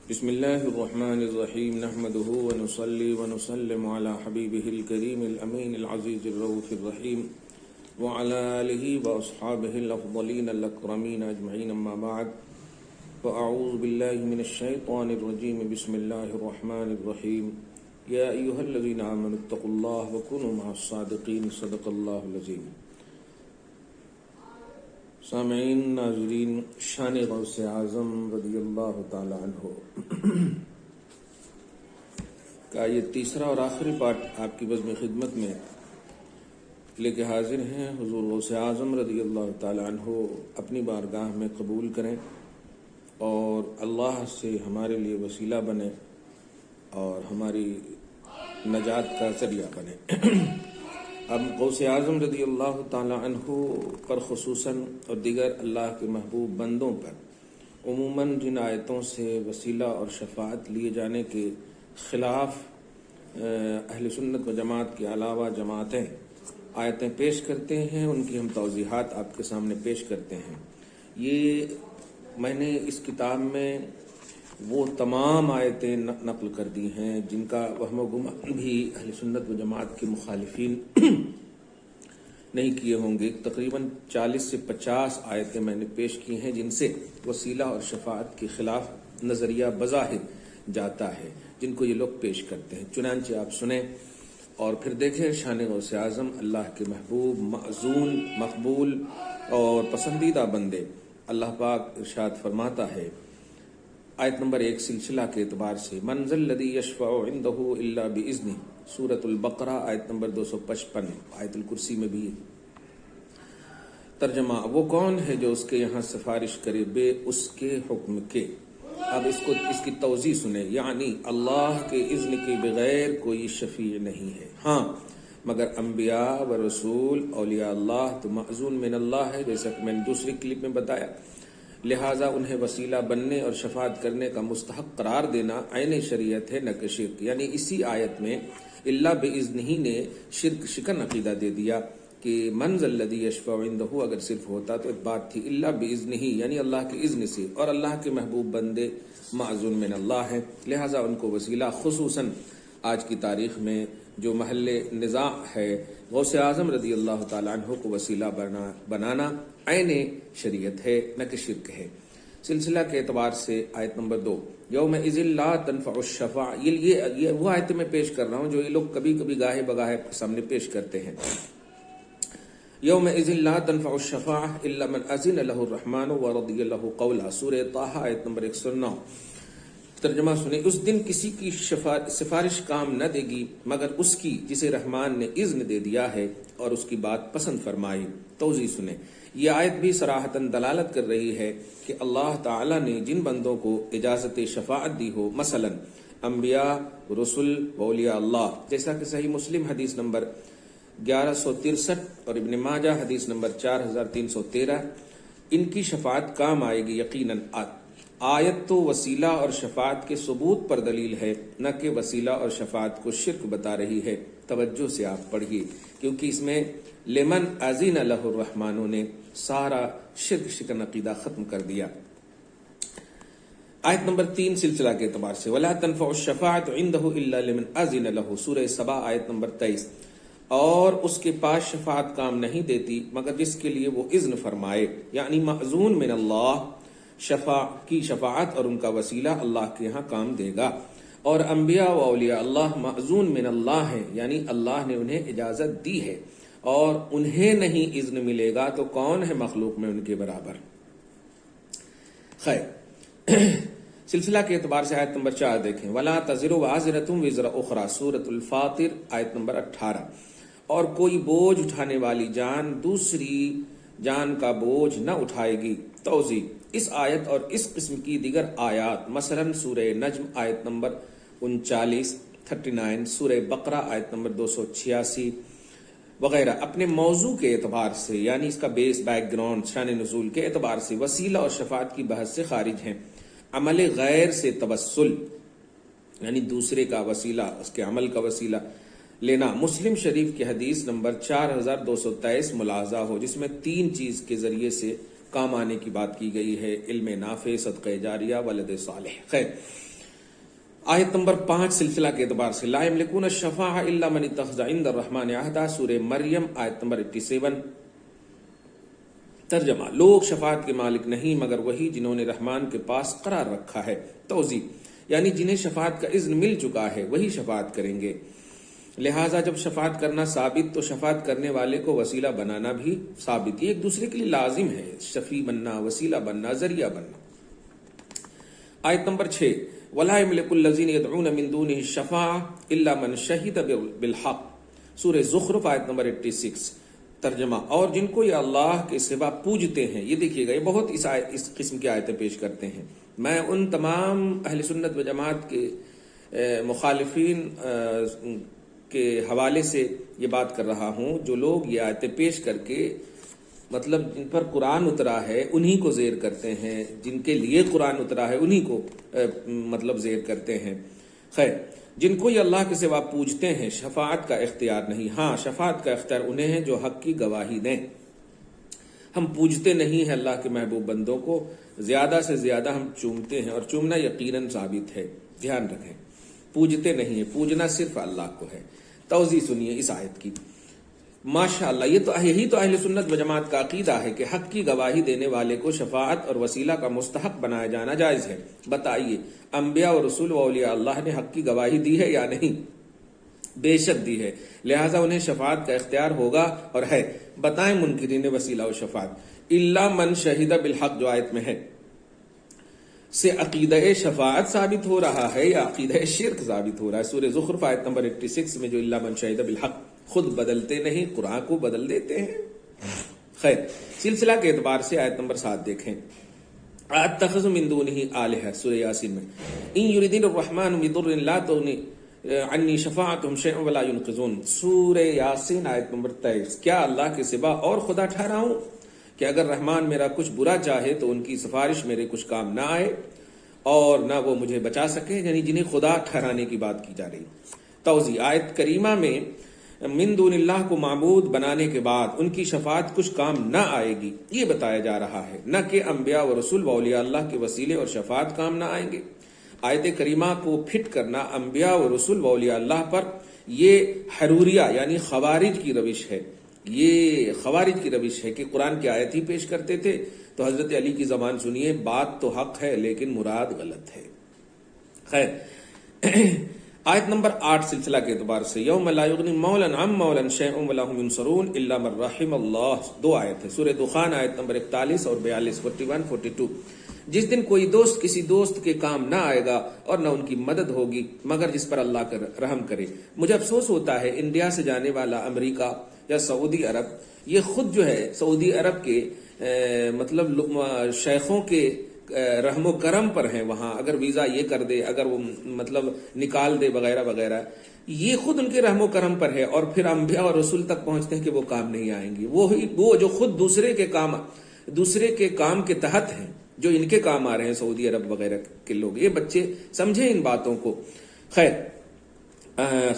بسم الله الرحمن الرحيم نحمده ونصلي ونسلم على حبيبه الكريم الأمين العزيز الرؤوف الرحيم وعلى آله وأصحابه الأفضلين الأكرمين أجمعين أما بعد فأعوذ بالله من الشيطان الرجيم بسم الله الرحمن الرحيم يا أيها الذين آمنوا اتقوا الله وكونوا مع الصادقين صدق الله العظيم. سامعین ناظرین، شان غوث اعظم رضی اللہ تعالی عنہ کا یہ تیسرا اور آخری پارٹ آپ کی بزم خدمت میں لے کے حاضر ہیں. حضور غوث اعظم رضی اللہ تعالی عنہ اپنی بارگاہ میں قبول کریں اور اللہ سے ہمارے لیے وسیلہ بنے اور ہماری نجات کا ذریعہ بنے. اب غوث اعظم رضی اللہ تعالی عنہ پر خصوصاً اور دیگر اللہ کے محبوب بندوں پر عموماً جن آیتوں سے وسیلہ اور شفاعت لیے جانے کے خلاف اہل سنت و جماعت کے علاوہ جماعتیں آیتیں پیش کرتے ہیں، ان کی ہم توضیحات آپ کے سامنے پیش کرتے ہیں. یہ میں نے اس کتاب میں وہ تمام آیتیں نقل کر دی ہیں جن کا وہم و گمان بھی اہل سنت و جماعت کے مخالفین نہیں کیے ہوں گے. تقریباً 40 سے 50 آیتیں میں نے پیش کی ہیں جن سے وسیلہ اور شفاعت کے خلاف نظریہ بظاہر جاتا ہے، جن کو یہ لوگ پیش کرتے ہیں. چنانچہ آپ سنیں اور پھر دیکھیں شان غوث اعظم اللہ کے محبوب، معزون، مقبول اور پسندیدہ بندے. اللہ پاک ارشاد فرماتا ہے آیت نمبر 1 سلسلہ کے اعتبار سے، من ذا الذی یشفع عندہ الا باذنہ، سورۃ البقرہ آیت نمبر 255. آیت الکرسی میں بھی ترجمہ، وہ کون ہے جو اس کے یہاں سفارش کرے بے اس کے حکم کے. اب اس کی توضیح سنیں، یعنی اللہ کے اذن کے بغیر کوئی شفیع نہیں ہے. ہاں مگر انبیاء و رسول اولیاء اللہ تو معزون من اللہ ہے، جیسا کہ میں نے دوسری کلپ میں بتایا. لہٰذا انہیں وسیلہ بننے اور شفاعت کرنے کا مستحق قرار دینا عین شریعت ہے، نہ کہ شرک. یعنی اسی آیت میں اللہ بإذنہ نے شرک شکن عقیدہ دے دیا کہ من ذا الذی یشفع عندہ اگر صرف ہوتا تو ایک بات تھی، اللہ بإذنہ یعنی اللہ کے اذن سے، اور اللہ کے محبوب بندے معزون من اللہ ہے، لہٰذا ان کو وسیلہ. خصوصاً آج کی تاریخ میں جو محل نزاع ہے، غوث اعظم رضی اللہ تعالیٰ عنہ کو وسیلہ بنانا عین شریعت ہے، نہ کہ شرک ہے. سلسلہ کے اعتبار سے آیت نمبر 2 یومئذ لا تنفع الشفاعۃ، یہ وہ آیت میں پیش کر رہا ہوں جو یہ لوگ کبھی کبھی گاہے بگاہے سامنے پیش کرتے ہیں. یومئذ لا تنفع الشفاعۃ الا من اذن له الرحمن ورضی له قولا، سورہ طٰہٰ آیت نمبر 109. ترجمہ سنیں، اس دن کسی کی سفارش کام نہ دے گی مگر اس کی جسے رحمان نے اذن دے دیا ہے اور اس کی بات پسند فرمائی. توضیح سنیں، یہ آیت بھی صراحتاً دلالت کر رہی ہے کہ اللہ تعالیٰ نے جن بندوں کو اجازت شفاعت دی ہو، مثلاً انبیاء، رسل و اولیاء اللہ، جیسا کہ صحیح مسلم حدیث نمبر 1163 اور ابن ماجہ حدیث نمبر 4313، ان کی شفاعت کام آئے گی یقیناً. آیت تو وسیلہ اور شفاعت کے ثبوت پر دلیل ہے، نہ کہ وسیلہ اور شفاعت کو شرک بتا رہی ہے. توجہ سے آپ پڑھیے، کیونکہ اس میں لمن اذن لہ الرحمن نے سارا شرک شکن عقیدہ ختم کر دیا. آیت نمبر 3 سلسلہ کے اعتبار سے، ولا تنفع الشفاعۃ عندہ الا لمن اذن لہ، سورہ سبا آیت نمبر 23. اور اس کے پاس شفاعت کام نہیں دیتی مگر جس کے لیے وہ اذن فرمائے، یعنی معزون من اللہ کی شفاعت اور ان کا وسیلہ اللہ کے ہاں کام دے گا. اور انبیاء و اولیاء اللہ معزون من اللہ ہیں، یعنی اللہ نے انہیں اجازت دی ہے اور انہیں نہیں اذن ملے گا تو کون ہے مخلوق میں ان کے برابر. خیر، سلسلہ کے اعتبار سے آیت نمبر 4 دیکھیں، وَلَا تَزِرُ وَازِرَةٌ وِزْرَ أُخْرَى، سورۃ الفاطر آیت نمبر 18. اور کوئی بوجھ اٹھانے والی جان دوسری جان کا بوجھ نہ اٹھائے گی. توضیح، اس آیت اور اس قسم کی دیگر آیات مثلاً سورہ نجم آیت نمبر 39، سورہ بقرہ آیت نمبر 286 وغیرہ اپنے موضوع کے اعتبار سے، یعنی اس کا بیک گراؤنڈ شان نزول کے اعتبار سے وسیلہ اور شفاعت کی بحث سے خارج ہیں. عمل غیر سے توسل، یعنی دوسرے کا وسیلہ، اس کے عمل کا وسیلہ لینا، مسلم شریف کی حدیث نمبر 4223 ملاحظہ ہو، جس میں 3 چیز کے ذریعے سے کام آنے کی بات کی گئی ہے: علم نافع، صدقہ جاریہ، ولد صالح. خیر، آیت نمبر 5 سلسلہ کے اعتبار سے لا یملکون الشفاعہ الا من اتخذ عند الرحمن عہدا، سورہ مریم آیت نمبر 87۔ ترجمہ: لوگ شفاعت کے مالک نہیں مگر وہی جنہوں نے رحمان کے پاس قرار رکھا ہے۔ توضیح: یعنی جنہیں شفاعت کا اذن مل چکا ہے وہی شفاعت کریں گے، لہٰذا جب شفاعت کرنا ثابت تو شفاعت کرنے والے کو وسیلہ بنانا بھی ثابت، یہ ایک دوسرے کے لیے لازم ہے، شفیع بننا، وسیلہ بننا، ذریعہ بننا۔ آیت نمبر 6 وَلَا يَمْلِكُ الَّذِينَ يَدْعُونَ مِن دُونِهِ الشَّفَاعَةَ إِلَّا مَنْ شَهِدَ بِالْحَقِّ، سورہ زخرف آیت نمبر 86۔ ترجمہ: اور جن کو یہ اللہ کے سوا پوجتے ہیں، یہ دیکھیے گا، یہ بہت اس قسم کی آیتیں پیش کرتے ہیں۔ میں ان تمام اہل سنت و جماعت کے مخالفین کے حوالے سے یہ بات کر رہا ہوں، جو لوگ یہ آیتیں پیش کر کے مطلب جن پر قرآن اترا ہے انہی کو زیر کرتے ہیں، جن کے لیے قرآن اترا ہے انہی کو مطلب زیر کرتے ہیں۔ خیر، جن کو یہ اللہ کے سوا پوجتے ہیں شفاعت کا اختیار نہیں، ہاں شفاعت کا اختیار انہیں ہے جو حق کی گواہی دیں۔ ہم پوجتے نہیں ہیں اللہ کے محبوب بندوں کو، زیادہ سے زیادہ ہم چومتے ہیں، اور چومنا یقیناً ثابت ہے، دھیان رکھیں، پوجتے نہیں ہیں، پوجنا صرف اللہ کو ہے۔ توضیح سنیے اس آیت کی، ماشاءاللہ، یہی تو اہل سنت و جماعت کا عقیدہ ہے کہ حق کی گواہی دینے والے کو شفاعت اور وسیلہ کا مستحق بنایا جانا جائز ہے۔ بتائیے، انبیاء اور رسول و اولیاء اللہ نے حق کی گواہی دی ہے یا نہیں؟ بے شک دی ہے، لہٰذا انہیں شفاعت کا اختیار ہوگا اور ہے۔ بتائیں منکرین وسیلہ و شفاعت، الا من شہد بالحق جو آیت میں ہے سے عقیدہ شفاعت ثابت ہو رہا ہے یا عقیدہ شرک ثابت ہو رہا ہے؟ سورہ زخرف آیت نمبر 86 میں جو الا من شہد بالحق، خود بدلتے نہیں، قرآن کو بدل دیتے ہیں۔ خیر، سلسلہ کے اعتبار سے آیت نمبر 7 دیکھیں، اتخذ من دونہ آلہہ، سورہ یاسین میں، ان یریدن الرحمن بضر لا تغنی عنی شفاعتہم شیئا ولا ینقذون، سورہ یاسین آیت نمبر 23۔ کیا اللہ کے سوا اور خدا ٹھہراؤں کہ اگر رحمان میرا کچھ برا چاہے تو ان کی سفارش میرے کچھ کام نہ آئے اور نہ وہ مجھے بچا سکے، یعنی جنہیں خدا ٹھہرانے کی بات کی جا رہی۔ توضیح: آیت کریمہ میں من دون اللہ کو معبود بنانے کے بعد ان کی شفاعت کچھ کام نہ آئے گی یہ بتایا جا رہا ہے، نہ کہ انبیاء و رسول و اولیاء اللہ کے وسیلے اور شفاعت کام نہ آئیں گے۔ آیت کریمہ کو پھٹ کرنا انبیاء و رسول و اولیاء اللہ پر یہ حروریہ یعنی خوارج کی روش ہے، یہ خوارج کی روش ہے کہ قرآن کی آیت ہی پیش کرتے تھے تو حضرت علی کی زبان سنیے، بات تو حق ہے لیکن مراد غلط ہے۔ خیر، آیت نمبر 8 سلسلہ کے اعتبار سے، یوم لا یغنی مولا عن مولا شیئا ولا هم ینصرون الا من رحم اللہ، 2 آیت ہے، سورہ دخان آیت نمبر 41 اور 42، 41 42۔ جس دن کوئی دوست کسی دوست کے کام نہ آئے گا اور نہ ان کی مدد ہوگی مگر جس پر اللہ کا رحم کرے۔ مجھے افسوس ہوتا ہے انڈیا سے جانے والا امریکہ یا سعودی عرب، یہ خود جو ہے سعودی عرب کے مطلب شیخوں کے رحم و کرم پر ہیں، وہاں اگر ویزا یہ کر دے، اگر وہ مطلب نکال دے وغیرہ وغیرہ، یہ خود ان کے رحم و کرم پر ہے، اور پھر انبیاء اور رسول تک پہنچتے ہیں کہ وہ کام نہیں آئیں گے، وہ جو خود دوسرے کے کام کے تحت ہیں، جو ان کے کام آ رہے ہیں سعودی عرب وغیرہ کے لوگ، یہ بچے سمجھیں ان باتوں کو۔ خیر،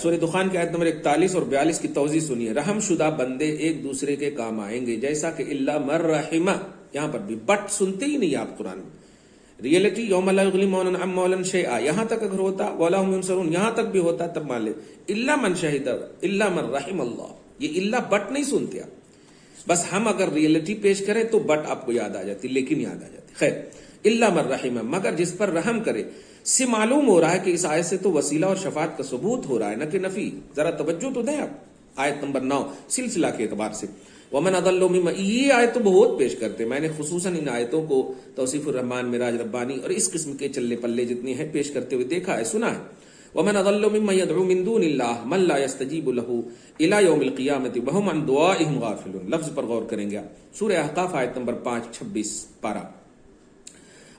سورہ دخان کی آیت نمبر 41 اور 42 کی توضیح سنیے، رحم شدہ بندے ایک دوسرے کے کام آئیں گے، جیسا کہ الا من رحمہ، یہاں پر بھی بٹ سنتے ہی نہیں آپ قرآن میں۔ ریئلٹی یوم لا یغنی مولا عن مولا شیئا، یہاں تک اگر ہوتا، ولا هم ینصرون یہاں تک بھی ہوتا تب مان لے، الا من شہد الا من رحم اللہ، یہ الا بٹ نہیں سنتے آپ، بس ہم اگر ریئلٹی پیش کریں تو بٹ آپ کو یاد آ جاتی، لیکن یاد آ جاتی۔ خیر، الا من رحمہ، مگر جس پر رحم کرے، سے معلوم ہو رہا ہے کہ اس آیت سے تو وسیلہ اور شفاعت کا ثبوت ہو رہا ہے، نہ کہ نفی۔ ذرا توجہ تو دیں آپ، آیت نمبر 9 سلسلہ کے اعتبار سے، ومن اضل ممن، یہ آیت تو بہت پیش کرتے، میں نے خصوصاً ان آیتوں کو توصیف الرحمان، معراج ربانی اور اس قسم کے چلے پلے جتنی ہیں پیش کرتے ہوئے دیکھا ہے، سنا ہے۔ ومن اضل ممن يدعو من دون اللہ من لا يستجیب له الى یوم القیامۃ وهم عن دعائهم غافلون، لفظ پر غور کریں گے، سورہ احقاف آیت نمبر 5 26 پارہ۔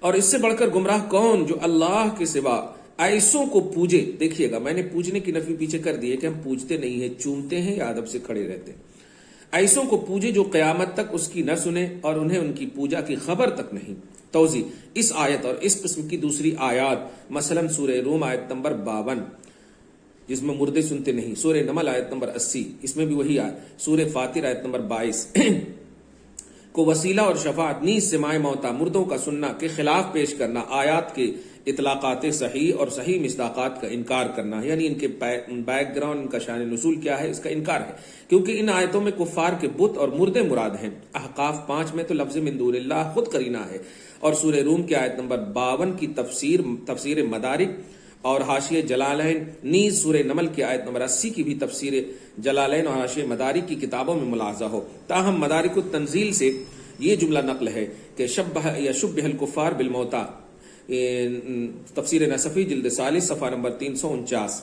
اور اس سے بڑھ کر گمراہ کون جو اللہ کے سوا ایسوں کو پوجے، دیکھیے گا میں نے پوجنے کی نفی پیچھے کر دی ہے کہ ہم پوجتے نہیں ہیں، چومتے ہیں یا ادب سے کھڑے رہتے ہیں، ایسوں کو پوجے جو قیامت تک اس کی نہ سنے اور انہیں ان کی پوجا کی خبر تک نہیں۔ توضیح: اس آیت اور اس قسم کی دوسری آیات، مثلا سورہ روم آیت نمبر 52 جس میں مردے سنتے نہیں، سورہ نمل آیت نمبر 80 اس میں بھی وہی آیت، سورہ فاطر آیت نمبر 22 کو وسیلہ اور شفاعت نیز سماع موتا، مردوں کا سننا کے خلاف پیش کرنا، آیات کے اطلاقات صحیح اور صحیح مصداقات کا انکار کرنا ہے، یعنی ان کے بیک گراؤنڈ، ان کا شان نزول کیا ہے، اس کا انکار ہے، کیونکہ ان آیتوں میں کفار کے بت اور مردے مراد ہیں۔ احقاف 5 میں تو لفظ من دون اللہ خود قرینہ ہے، اور سورہ روم کی آیت نمبر 52 کی تفسیر مدارک اور حاشیہ جلالین، نیز سورہ نمل کی آیت نمبر 80 کی بھی تفسیر جلالین اور حاشیہ مدارک کی کتابوں میں ملاحظہ ہو۔ تاہم مدارک التنزیل سے یہ جملہ نقل ہے کہ شبہ الکفار بالموتى، تفسیر نصفی جلد ثالث صفحہ نمبر 339،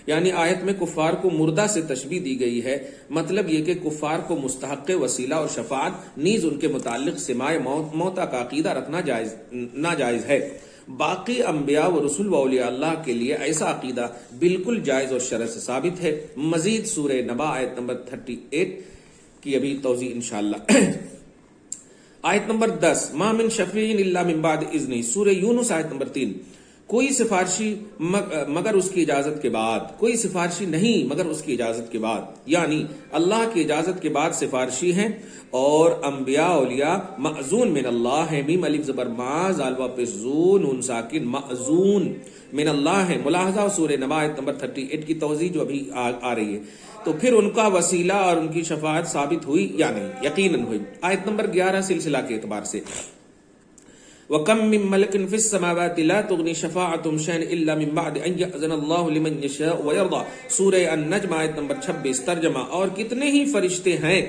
یعنی آیت میں کفار کو مردہ سے تشبیہ دی گئی ہے، مطلب یہ کہ کفار کو مستحق وسیلہ اور شفاعت نیز ان کے متعلق سماع موتیٰ کا عقیدہ رکھنا ناجائز ہے۔ باقی انبیاء و رسول و اولیاء اللہ کے لیے ایسا عقیدہ بالکل جائز اور شرع سے ثابت ہے۔ مزید سورہ نبا آیت نمبر 38 کی ابھی توضیح انشاءاللہ۔ آیت نمبر 10، ما من شفیع الا من بعد اذنہ، سورہ یونس آیت نمبر 3، کوئی سفارشی مگر اس کی اجازت کے بعد، کوئی سفارشی نہیں مگر اس کی اجازت کے بعد، یعنی اللہ کی اجازت کے بعد سفارشی ہیں، اور انبیاء اولیاء معزون من اللہ ہے، میم الف زبر ما زال واپس زون نون ساکن، معزون من اللہ ہے۔ ملاحظہ سورہ نبا آیت نمبر 38 کی توضیح جو ابھی آ رہی ہے، تو پھر ان کا وسیلہ اور ان کی شفاعت ثابت ہوئی یا نہیں؟ یقیناً ہوئی۔ آیت نمبر 11 سلسلہ کے اعتبار سے، وَكَم مِّن مَلَكٍ فِي السَّمَاوَاتِ لَا تُغْنِي شَفَاعَتُهُمْ شَيْئًا إِلَّا مِن بَعْدِ أَن يَأْذَنَ اللَّهُ لِمَن يَشَاءُ وَيَرْضَىٰ، سورہ النجم آیت نمبر 26 ترجمہ، اور کتنے ہی فرشتے ہیں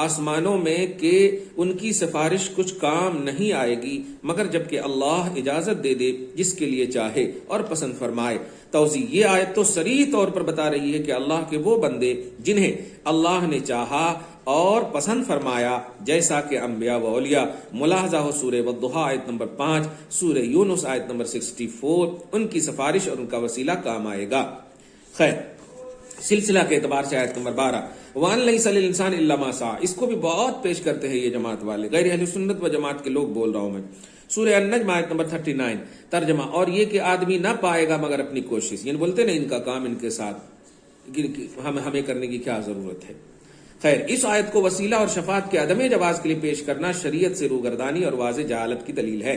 آسمانوں میں کہ ان کی سفارش کچھ کام نہیں آئے گی مگر جبکہ اللہ اجازت دے دے جس کے لیے چاہے اور پسند فرمائے۔ توضیح، یہ آیت تو صریح طور پر بتا رہی ہے کہ اللہ کے وہ بندے جنہیں اللہ نے چاہا اور پسند فرمایا، جیسا کہ انبیاء و اولیاء۔ ملاحظہ ہو سورہ والضحیٰ آیت نمبر 5، سورہ یونس آیت نمبر 64، ان کی سفارش اور ان کا وسیلہ کام آئے گا۔ خیر، سلسلہ کے اعتبار سے آیت نمبر 12، وَأَن لَيْسَ لِلْإِنسَانِ إِلَّا مَا سَعَىٰ، اس کو بھی بہت پیش کرتے ہیں یہ جماعت والے، غیر اہل سنت و جماعت کے لوگ بول رہا ہوں میں۔ سورہ النجم آیت نمبر 39 ترجمہ، اور یہ کہ آدمی نہ پائے گا مگر اپنی کوشش، یعنی بولتے نا ان کا کام ان کے ساتھ، ہمیں کرنے کی کیا ضرورت ہے۔ خیر، اس آیت کو وسیلہ اور شفاعت کے عدم جواز کے لیے پیش کرنا شریعت سے روگردانی اور واضح جہالت کی دلیل ہے،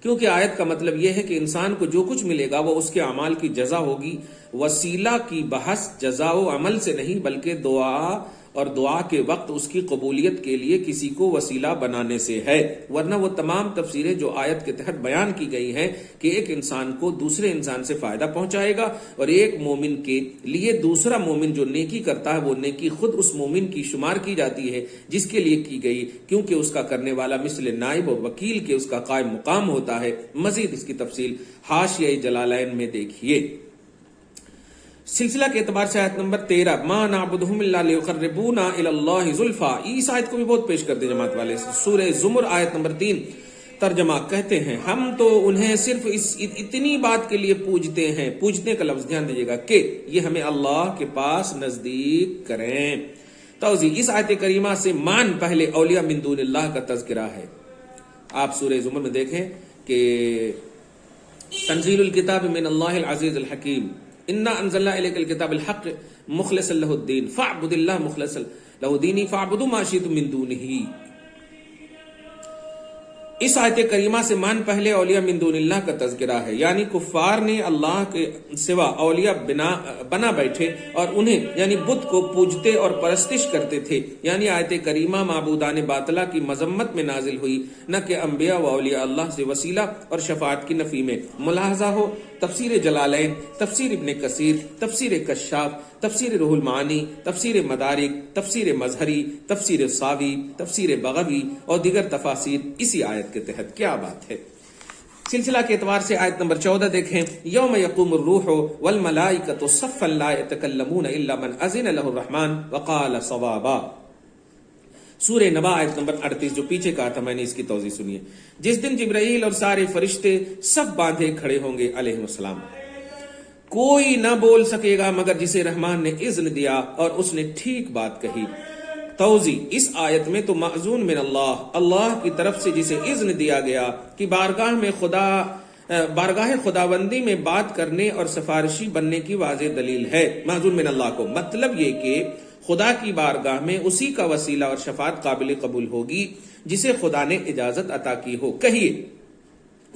کیونکہ آیت کا مطلب یہ ہے کہ انسان کو جو کچھ ملے گا وہ اس کے اعمال کی جزا ہوگی۔ وسیلہ کی بحث جزا و عمل سے نہیں بلکہ دعا اور دعا کے وقت اس کی قبولیت کے لیے کسی کو وسیلہ بنانے سے ہے، ورنہ وہ تمام تفسیریں جو آیت کے تحت بیان کی گئی ہیں کہ ایک انسان کو دوسرے انسان سے فائدہ پہنچائے گا، اور ایک مومن کے لیے دوسرا مومن جو نیکی کرتا ہے وہ نیکی خود اس مومن کی شمار کی جاتی ہے جس کے لیے کی گئی، کیونکہ اس کا کرنے والا مثل نائب اور وکیل کے اس کا قائم مقام ہوتا ہے۔ مزید اس کی تفصیل حاشیہ جلالین میں دیکھیے۔ سلسلہ کے اعتبار سے آیت نمبر 13، ما نعبدهم الا ليقربونا الى الله زلفى، اس آیت کو بھی بہت پیش کرتے جماعت والے۔ سورہ زمر آیت نمبر 3 ترجمہ، کہتے ہیں ہم تو انہیں صرف اتنی بات کے لیے پوجتے ہیں، پوجنے کا لفظ دھیان دیجیے گا، کہ یہ ہمیں اللہ کے پاس نزدیک کریں۔ توضیح، اس آیت کریمہ سے مان پہلے اولیاء من دون اللہ کا تذکرہ ہے۔ آپ سورہ زمر میں دیکھیں کہ تنزیل الکتاب من اللہ العزیز الحکیم، انا انزلنا الیک الکتاب الحق مخلصا له الدین فاعبد اللہ مخلصا له دینی فاعبدوا ما شئتم من دونہ۔ اس آیت کریمہ سے مان پہلے اولیاء من دون اللہ کا تذکرہ ہے، یعنی کفار نے اللہ کے سوا اولیاء بنا بیٹھے اور انہیں یعنی بت کو پوجتے اور پرستش کرتے تھے، یعنی آیت کریمہ معبودان باطلہ کی مذمت میں نازل ہوئی، نہ کہ انبیاء و اولیاء اللہ سے وسیلہ اور شفاعت کی نفی میں۔ ملاحظہ ہو تفسیر جلالین، تفسیر ابن کثیر، تفسیر کشاف، تفسیر روح المعانی، تفسیر مدارک، تفسیر مظہری، تفسیر ساوی، تفسیر بغوی اور دیگر تفاسیر اسی آیت کے تحت۔ کیا بات ہے۔ سلسلہ کے اعتبار سے آیت نمبر 14 دیکھیں، یوم یقوم الروح والملائکۃ صفا لا یتکلمون الا من اذن له الرحمن وقال صوابا، سورہ نبا آیت نمبر 38 جو پیچھے کہا تھا میں نے، اس کی توضیح سنیے۔ جس دن جبرائیل اور سارے فرشتے سب باندھے کھڑے ہوں گے علیہ السلام، کوئی نہ بول سکے گا مگر جسے رحمان نے اذن دیا اور اس نے ٹھیک بات کہی۔ توضیح، اس آیت میں تو معزون من اللہ کی طرف سے جسے اذن دیا گیا کہ بارگاہ خداوندی میں بات کرنے اور سفارشی بننے کی واضح دلیل ہے۔ معزون من اللہ کو مطلب یہ کہ خدا کی بارگاہ میں اسی کا وسیلہ اور شفاعت قابل قبول ہوگی جسے خدا نے اجازت عطا کی ہو۔ کہیے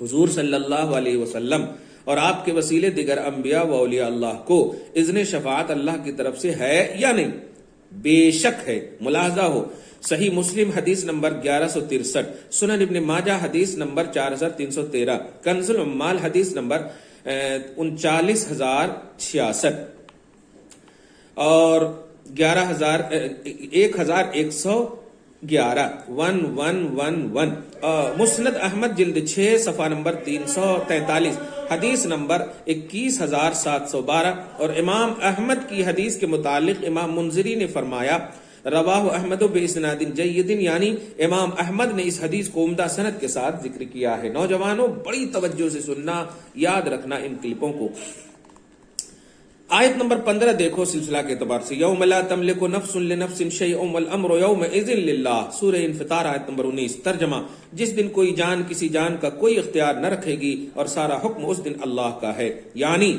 حضور صلی اللہ علیہ وسلم اور آپ کے وسیلے دیگر انبیاء و اولیاء اللہ کو اذن شفاعت اللہ کی طرف سے ہے یا نہیں؟ بے شک ہے۔ ملاحظہ ہو، صحیح مسلم حدیث نمبر 1163، سنن ابن ماجہ حدیث نمبر 4313، کنز العمال حدیث نمبر 39066 اور 1111 مسند احمد جلد 6 صفحہ نمبر 343 حدیث نمبر 21712 اور امام احمد کی حدیث کے متعلق امام منذری نے فرمایا رواہ احمد باسناد جید، یعنی امام احمد نے اس حدیث کو عمدہ سند کے ساتھ ذکر کیا ہے۔ نوجوانوں بڑی توجہ سے سننا، یاد رکھنا ان کلپوں کو۔ آیت نمبر 15 دیکھو سلسلہ کے اعتبار سے، یوم لا تملک نفس لنفس شیئا والامر یومئذ للہ، سورہ انفطار آیت نمبر 19۔ ترجمہ، جس دن کوئی جان کسی جان کا کوئی اختیار نہ رکھے گی اور سارا حکم اس دن اللہ کا ہے۔ یعنی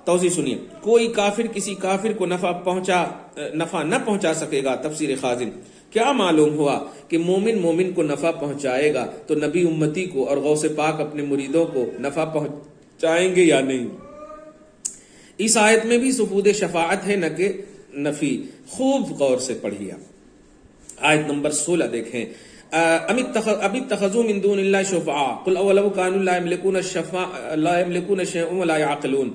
توضیح سنیے، کوئی کافر کسی کافر کو نفع نہ پہنچا سکے گا۔ تفسیر خازن، کیا معلوم ہوا کہ مومن مومن کو نفع پہنچائے گا تو نبی امتی کو اور غوث پاک اپنے مریدوں کو نفع پہنچائیں گے یا نہیں؟ اس آیت میں بھی ثبوت شفاعت ہے نہ کہ نفی۔ خوب غور سے پڑھیے۔ آیت نمبر 16 دیکھیں، اب اتخذوا من دون اللہ شفعاء قل اولو كانوا لا يملكون شيئا ولا يعقلون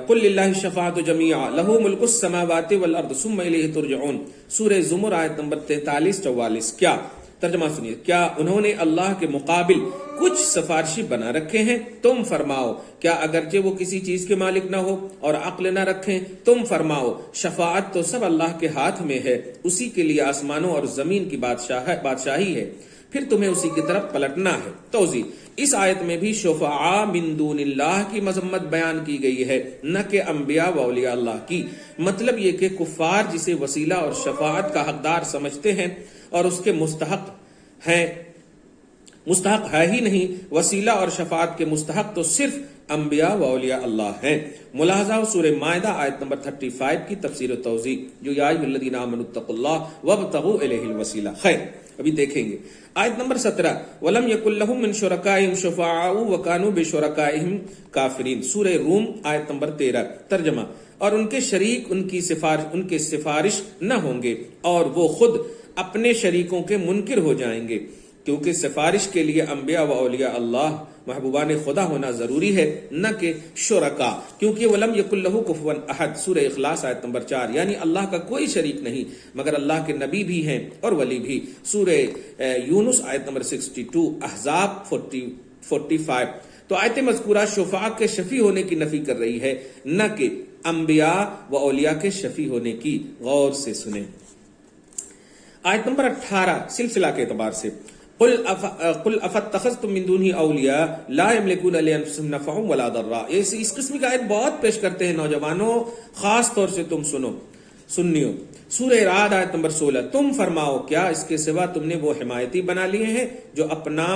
قل للہ الشفاعۃ جمیعا لہ ملک السماوات والارض ثم الیہ ترجعون، سورہ زمر آیت نمبر 43-44۔ کیا ترجمہ سنیے، کیا انہوں نے اللہ کے مقابل کچھ سفارشی بنا رکھے ہیں؟ تم فرماؤ کیا اگرچہ وہ کسی چیز کے مالک نہ ہو اور عقل نہ رکھیں؟ تم فرماؤ شفاعت تو سب اللہ کے ہاتھ میں ہے، اسی کے لیے آسمانوں اور زمین کی بادشاہی ہے، پھر تمہیں اسی کی طرف پلٹنا ہے۔ توضیح، اس آیت میں بھی شفعاء من دون اللہ کی مذمت بیان کی گئی ہے، نہ کہ انبیاء و اولیاء اللہ کی۔ مطلب یہ کہ کفار جسے وسیلہ اور شفاعت کا حقدار سمجھتے ہیں اور اس کے مستحق ہے ہی نہیں، وسیلہ اور شفاعت کے مستحق تو صرف انبیاء و اولیاء اللہ ہیں۔ ملاحظہ سورہ مائدہ آیت نمبر 35 کی تفسیر و توضیح، جو یا ایھا الذین آمنوا اتقوا اللہ وابتغوا الیہ الوسیلہ۔ خیر، ابھی دیکھیں گے آیت نمبر 17، وَلَمْ يَكُنْ لَهُم مِّن شُرَكَائِهِمْ شُفَعَاءُ وَكَانُوا بِشُرَكَائِهِمْ كَافِرِينَ، سورہ روم آیت نمبر 13۔ ترجمہ، اور ان کے شریک ان کے سفارش نہ ہوں گے اور وہ خود اپنے شریکوں کے منکر ہو جائیں گے، کیونکہ سفارش کے لیے انبیاء و اولیاء اللہ محبوبان خدا ہونا ضروری ہے، نہ کہ شرکا، کیونکہ وَلَمْ يَكُنْ لَهُ كُفُوًا أَحَدٌ، سورہ اخلاص آیت نمبر 4۔ یعنی اللہ کا کوئی شریک نہیں، مگر اللہ کے نبی بھی ہیں اور ولی بھی، سورہ یونس آیت نمبر 62، احزاب 45۔ تو آیت مذکورہ شفاعت کے شفیع ہونے کی نفی کر رہی ہے، نہ کہ انبیاء و اولیاء کے شفیع ہونے کی۔ غور سے سنیں آیت نمبر 18 سلسلہ کے اعتبار سے، قل افاتخذتم من دونه اولیاء لا يملكون لانفسهم نفعا ولا ضرا۔ اس قسم کی آیت بہت پیش کرتے ہیں نوجوانوں، خاص طور سے تم سنیو، سورہ رعد آیت نمبر 16، تم فرماؤ کیا اس کے سوا تم نے وہ حمایتی بنا لیے ہیں جو اپنا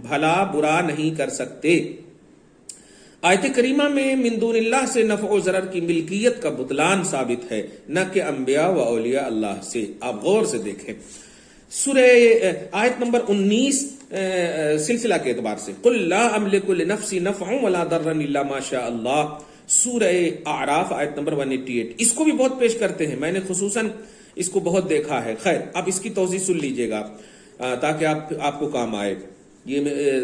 بھلا برا نہیں کر سکتے۔ آیت کریمہ میں من دون اللہ سے نفع و ضرر کی ملکیت کا بطلان ثابت ہے، نہ کہ انبیاء و اولیاء اللہ سے۔ آپ غور سے دیکھیں سورہ آیت نمبر 19 سلسلہ کے اعتبار سے، قل لا املک لنفسی نفعا ولا ضرا الا ما شاء اللہ، سورہ اعراف آیت نمبر 188۔ اس کو بھی بہت پیش کرتے ہیں، میں نے خصوصاً اس کو بہت دیکھا ہے۔ خیر، اب اس کی توضیح سن لیجئے گا تاکہ آپ کو کام آئے۔ یہ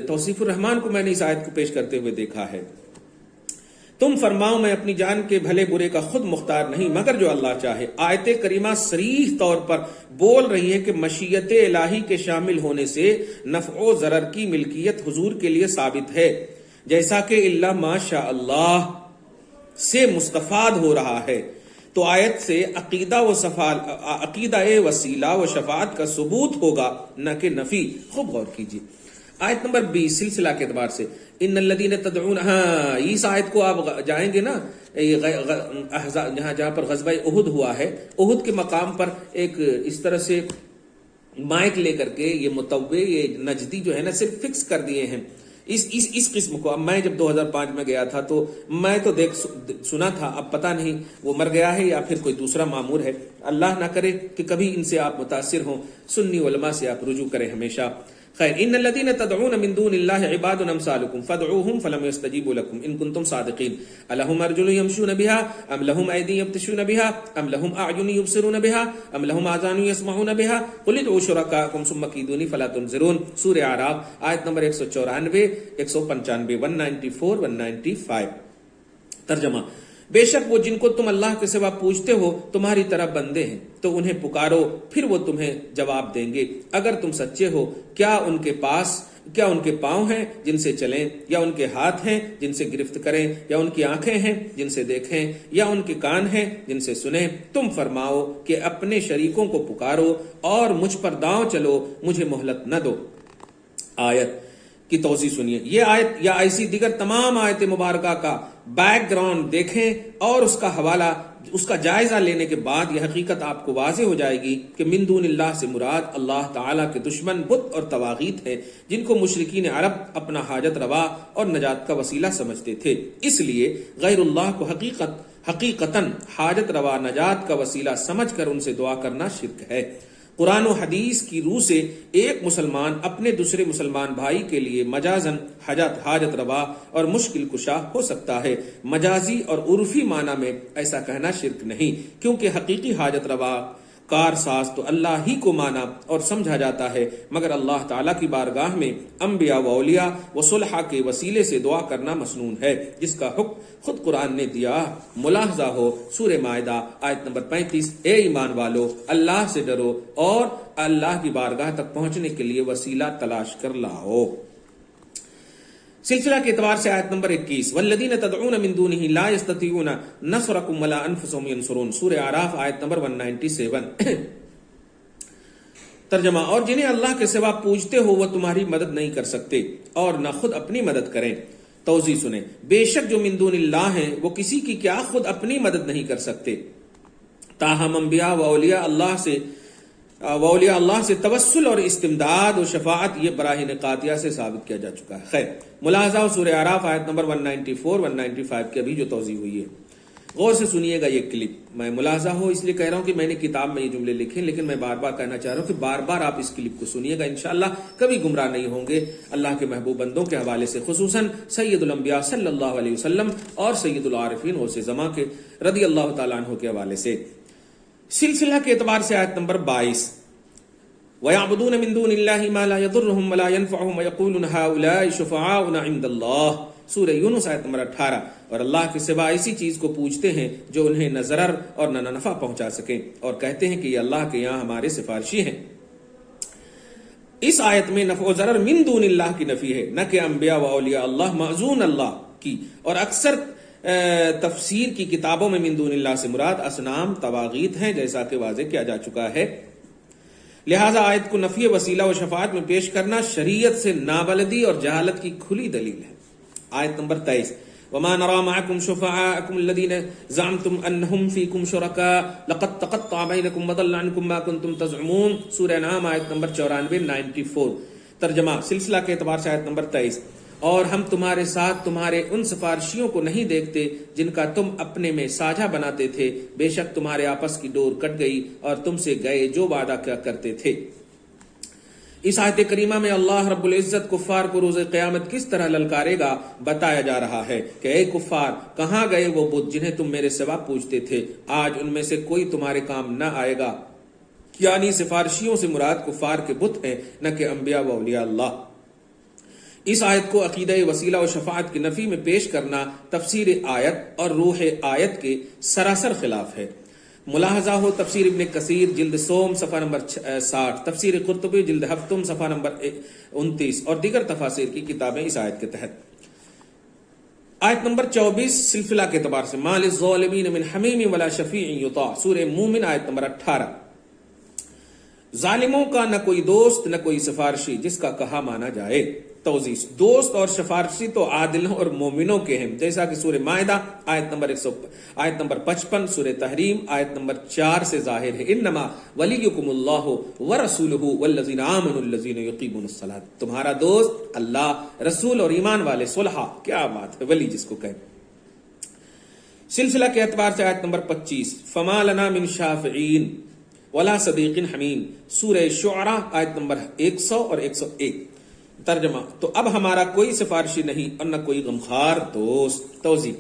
توصیف الرحمان کو میں نے اس آیت کو پیش کرتے ہوئے دیکھا ہے۔ تم فرماؤ میں اپنی جان کے بھلے برے کا خود مختار نہیں مگر جو اللہ چاہے۔ آیت کریمہ صریح طور پر بول رہی ہے کہ مشیت الہی کے شامل ہونے سے نفع و ضرر کی ملکیت حضور کے لیے ثابت ہے، جیسا کہ الا ما شاء اللہ سے مستفاد ہو رہا ہے۔ تو آیت سے عقیدہ وسیلہ و شفاعت کا ثبوت ہوگا، نہ کہ نفی۔ خوب غور کیجیے آیت نمبر 20 سلسلہ کے اعتبار سے، ان الذین تدعون، ہاں اس آیت کو آپ جائیں گے نا جہاں پر غزوہ احد ہوا ہے، احد کے مقام پر ایک اس طرح سے مائک لے کر کے یہ متوع یہ نجدی جو ہے نا صرف فکس کر دیے ہیں اس قسم کو۔ اب میں جب 2005 میں گیا تھا تو میں تو سنا تھا، اب پتہ نہیں وہ مر گیا ہے یا پھر کوئی دوسرا مامور ہے، اللہ نہ کرے کہ کبھی ان سے آپ متاثر ہوں۔ سنی علماء سے آپ رجوع کریں ہمیشہ۔ خیر ان الذين تدعون من دون الله عباد امثالكم فادعوهم فلم يستجيبوا لكم ان كنتم صادقين الهم ارجل يمشون بها ام لهم ايدي يبطشون بها ام لهم اعين يبصرون بها ام لهم اذان يسمعون بها قل ادعوا شركاءكم ثم كيدوني فلا تنظرون سورہ اعراف آیت نمبر 194 195 194 195 ترجمہ بے شک وہ جن کو تم اللہ کے سوا پوجتے ہو تمہاری طرح بندے ہیں تو انہیں پکارو پھر وہ تمہیں جواب دیں گے اگر تم سچے ہو کیا ان کے پاؤں ہیں جن سے چلیں یا ان کے ہاتھ ہیں جن سے گرفت کریں یا ان کی آنکھیں ہیں جن سے دیکھیں یا ان کے کان ہیں جن سے سنیں تم فرماؤ کہ اپنے شریکوں کو پکارو اور مجھ پر داؤں چلو مجھے مہلت نہ دو۔ آیت کی توضیح سنیے۔ یہ آیت یا ایسی دیگر تمام آیت مبارکہ کا بیک گراؤنڈ دیکھیں اور اس کا جائزہ لینے کے بعد یہ حقیقت آپ کو واضح ہو جائے گی کہ من دون اللہ سے مراد اللہ تعالیٰ کے دشمن بت اور طواغیت ہیں جن کو مشرکین عرب اپنا حاجت روا اور نجات کا وسیلہ سمجھتے تھے، اس لیے غیر اللہ کو حقیقتاً حاجت روا نجات کا وسیلہ سمجھ کر ان سے دعا کرنا شرک ہے۔ قرآن و حدیث کی روح سے ایک مسلمان اپنے دوسرے مسلمان بھائی کے لیے مجازن حاجت روا اور مشکل کشا ہو سکتا ہے، مجازی اور عرفی معنی میں ایسا کہنا شرک نہیں، کیونکہ حقیقی حاجت روا کار ساز تو اللہ ہی کو مانا اور سمجھا جاتا ہے، مگر اللہ تعالیٰ کی بارگاہ میں انبیاء و اولیاء و صلحاء کے وسیلے سے دعا کرنا مسنون ہے، جس کا حکم خود قرآن نے دیا۔ ملاحظہ ہو سورہ مائدہ آیت نمبر 35، اے ایمان والو اللہ سے ڈرو اور اللہ کی بارگاہ تک پہنچنے کے لیے وسیلہ تلاش کر لاؤ۔ سلسلہ کے اعتبار سے آیت نمبر 21، والذین تدعون من دونه لا يستطيعون نصركم ولا انفسهم ينصرون، سورہ اعراف آیت نمبر 197۔ ترجمہ اور جنہیں اللہ کے سوا پوجتے ہو وہ تمہاری مدد نہیں کر سکتے اور نہ خود اپنی مدد کریں۔ توضیح سنیں، بے شک جو من دون اللہ ہیں وہ کسی کی کیا خود اپنی مدد نہیں کر سکتے، تاہم انبیاء و اولیاء اللہ سے توسل اور استمداد و شفاعت یہ براہین قاطعہ سے ثابت کیا جا چکا ہے۔ خیر ملاحظہ سورہ اعراف آیت نمبر 194 195 کی ابھی جو توضیح ہوئی ہے، غور سے سنیے گا یہ کلپ۔ میں ملاحظہ ہو اس لیے کہہ رہا ہوں کہ میں نے کتاب میں یہ جملے لکھے، لیکن میں بار بار کہنا چاہ رہا ہوں کہ بار بار آپ اس کلپ کو سنیے گا، انشاءاللہ کبھی گمراہ نہیں ہوں گے۔ اللہ کے محبوب بندوں کے حوالے سے، خصوصاً سید الانبیاء صلی اللہ علیہ وسلم اور سید العارفین غوث زماں کے رضی اللہ تعالیٰ عنہ کے حوالے سے۔ سلسلہ کے اعتبار سے آیت نمبر 22، وَيَعْبُدُونَ مِن دُونِ اللَّهِ مَا لَا يَضُرُّهُمْ وَلَا يَنفَعُهُمْ وَيَقُولُونَ هَؤُلَاءِ شُفَعَاؤُنَا عِندَ اللَّهِ، سورہ یونس آیت نمبر 18۔ اور اللہ کے سوا ایسی چیز کو پوجتے ہیں جو انہیں نہ ضرر اور نہ نفع پہنچا سکیں، اور کہتے ہیں کہ یہ اللہ کے یہاں ہمارے سفارشی ہیں۔ اس آیت میں نفع و ضرر من دون اللہ کی نفی ہے، نہ کہ انبیاء و اولیاء اللہ معزون اللہ کی، اور اکثر تفسیر کی کتابوں میں من دون اللہ سے مراد اصنام طواغیت ہیں، جیسا کہ واضح کیا جا چکا ہے۔ لہذا آیت کو نفی وسیلہ و شفاعت میں پیش کرنا شریعت سے نابلدی اور جہالت کی کھلی دلیل ہے۔ آیت نمبر 23، وَمَا نَرَى مَعَكُمْ شُفَعَاءَكُمُ الَّذِينَ زَعَمْتُمْ أَنَّهُمْ فِيكُمْ شُرَكَاءُ لَقَدْ تَقَطَّعَ بَيْنَكُمْ وَضَلَّ عَنكُمْ مَا كُنْتُمْ تَزْعُمُونَ، سورہ انعام آیت نمبر 94 94۔ ترجمہ سلسلہ کے اعتبار سے آیت نمبر 23، اور ہم تمہارے ساتھ تمہارے ان سفارشیوں کو نہیں دیکھتے جن کا تم اپنے میں ساجھا بناتے تھے، بے شک تمہارے آپس کی ڈور کٹ گئی اور تم سے گئے جو وعدہ کیا کرتے تھے۔ اس آیت کریمہ میں اللہ رب العزت کفار کو روز قیامت کس طرح للکارے گا بتایا جا رہا ہے کہ اے کفار، کہاں گئے وہ بت جنہیں تم میرے سوا پوجتے تھے؟ آج ان میں سے کوئی تمہارے کام نہ آئے گا، یعنی سفارشیوں سے مراد کفار کے بت ہیں، نہ کہ انبیاء و اولیاء اللہ۔ اس آیت کو عقیدہ وسیلہ و شفاعت کی نفی میں پیش کرنا تفسیر آیت اور روح آیت کے سراسر خلاف ہے۔ ملاحظہ ہو تفسیر ابن کثیر جلد سوم صفحہ نمبر 60، تفسیر قرطبی جلد ہفتم صفحہ نمبر 29 اور دیگر تفاسیر کی کتابیں اس آیت کے تحت۔ آیت نمبر 24 سلسلہ کے اعتبار سے، مَا لِلظَّالِمِينَ مِنْ حَمِيمٍ وَلَا شَفِيعٍ يُطَاعُ، سورہ مومن آیت نمبر 18۔ ظالموں کا نہ کوئی دوست نہ کوئی سفارشی جس کا کہا مانا جائے۔ توضیح، دوست اور سفارشی تو عادلوں اور مومنوں کے ہیں، جیسا کہ سورہ مائدہ آیت نمبر 55، سورہ تحریم آیت نمبر 4 سے ظاہر ہے، انما ولیکم اللہ ورسولہ والذین آمنوا الذین یقیمون الصلاۃ، تمہارا دوست اللہ، رسول اور ایمان والے صلحاء، کیا بات ہے، ولی جس کو کہیں۔ سلسلہ کے اعتبار سے آیت نمبر 25، فما لنا من شافعین ولا صدیق حمیم، سورہ شعراء آیت نمبر 100 اور 101۔ ترجمہ، تو اب ہمارا کوئی سفارشی نہیں اور نہ کوئی غمخوار دوست۔ توضیح،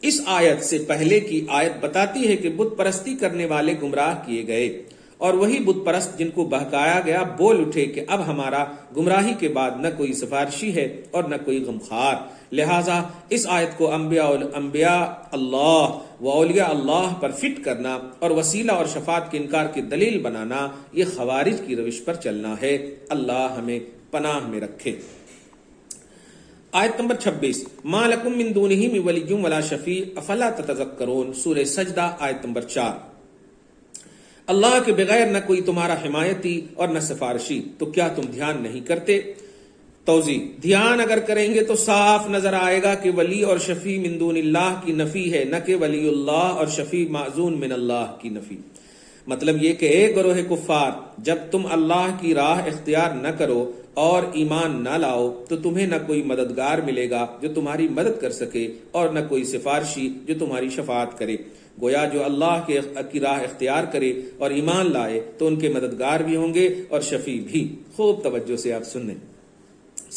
اس آیت سے پہلے کی آیت بتاتی ہے کہ بت پرستی کرنے والے گمراہ کیے گئے، اور وہی بت پرست جن کو بہکایا گیا بول اٹھے کہ اب ہمارا گمراہی کے بعد نہ کوئی سفارشی ہے اور نہ کوئی غمخوار۔ لہٰذا اس آیت کو انبیاء اللہ و اولیاء اللہ پر فٹ کرنا اور وسیلہ اور شفاعت کے انکار کی دلیل بنانا، یہ خوارج کی روش پر چلنا ہے۔ اللہ ہمیں پناہ میں رکھے۔ آیت نمبر 26، ما لکم من دونہ من ولی ولا شفیع افلا تتذکرون، سورہ سجدہ آیت نمبر 4۔ اللہ کے بغیر نہ کوئی تمہارا حمایتی اور نہ سفارشی، تو کیا تم دھیان نہیں کرتے؟ توضیح، دھیان اگر کریں گے تو صاف نظر آئے گا کہ ولی اور شفیع من دون اللہ کی نفی ہے، نہ کہ ولی اللہ اور شفیع معزون من اللہ کی نفی۔ مطلب یہ کہ اے گروہ کفار، جب تم اللہ کی راہ اختیار نہ کرو اور ایمان نہ لاؤ تو تمہیں نہ کوئی مددگار ملے گا جو تمہاری مدد کر سکے اور نہ کوئی سفارشی جو تمہاری شفاعت کرے۔ گویا جو اللہ کی راہ اختیار کرے اور ایمان لائے تو ان کے مددگار بھی ہوں گے اور شفیع بھی۔ خوب توجہ سے آپ سنیں۔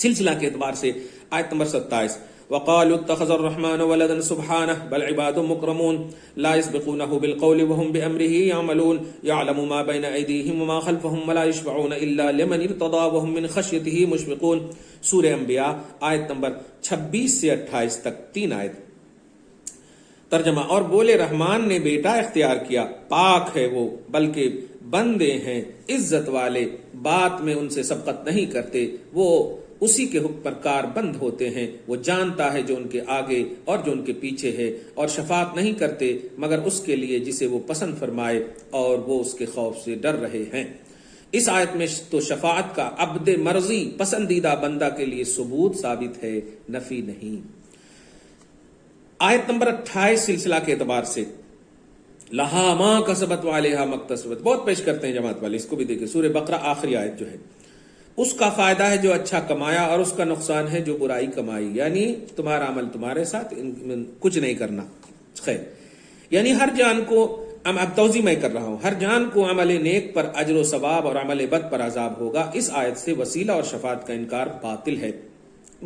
سلسلہ کے اعتبار سے آیت نمبر 27، وقالوا اتخذ الرحمن ولدا سبحانه بل عباد مكرمون لا يسبقونه بالقول وهم بأمره يعملون يعلم ما بين أيديهم وما خلفهم ولا يشفعون إلا لمن ارتضى وهم من خشيته مشفقون، سورہ انبیاء آیت نمبر 26 سے 28 تک، 3 آیت۔ ترجمہ، اور بولے رحمان نے بیٹا اختیار کیا، پاک ہے وہ، بلکہ بندے ہیں عزت والے، بات میں ان سے سبقت نہیں کرتے، وہ اسی کے حکم پر کار بند ہوتے ہیں، وہ جانتا ہے جو ان کے آگے اور جو ان کے پیچھے ہے، اور شفاعت نہیں کرتے مگر اس کے لیے جسے وہ پسند فرمائے، اور وہ اس کے خوف سے ڈر رہے ہیں۔ اس آیت میں تو شفاعت کا عبد مرضی پسندیدہ بندہ کے لیے ثبوت ثابت ہے، نفی نہیں۔ آیت نمبر 28 سلسلہ کے اعتبار سے، لہا ما کسبت وعلیہا مکتسبت، بہت پیش کرتے ہیں جماعت والے، اس کو بھی دیکھیں، سورہ بقرہ آخری آیت جو ہے، اس کا فائدہ ہے جو اچھا کمایا اور اس کا نقصان ہے جو برائی کمائی، یعنی تمہارا عمل تمہارے ساتھ، کچھ نہیں کرنا۔ خیر، یعنی ہر جان کو، اب توضیح میں کر رہا ہوں، ہر جان کو عمل نیک پر اجر و ثواب اور عمل بد پر عذاب ہوگا۔ اس آیت سے وسیلہ اور شفاعت کا انکار باطل ہے۔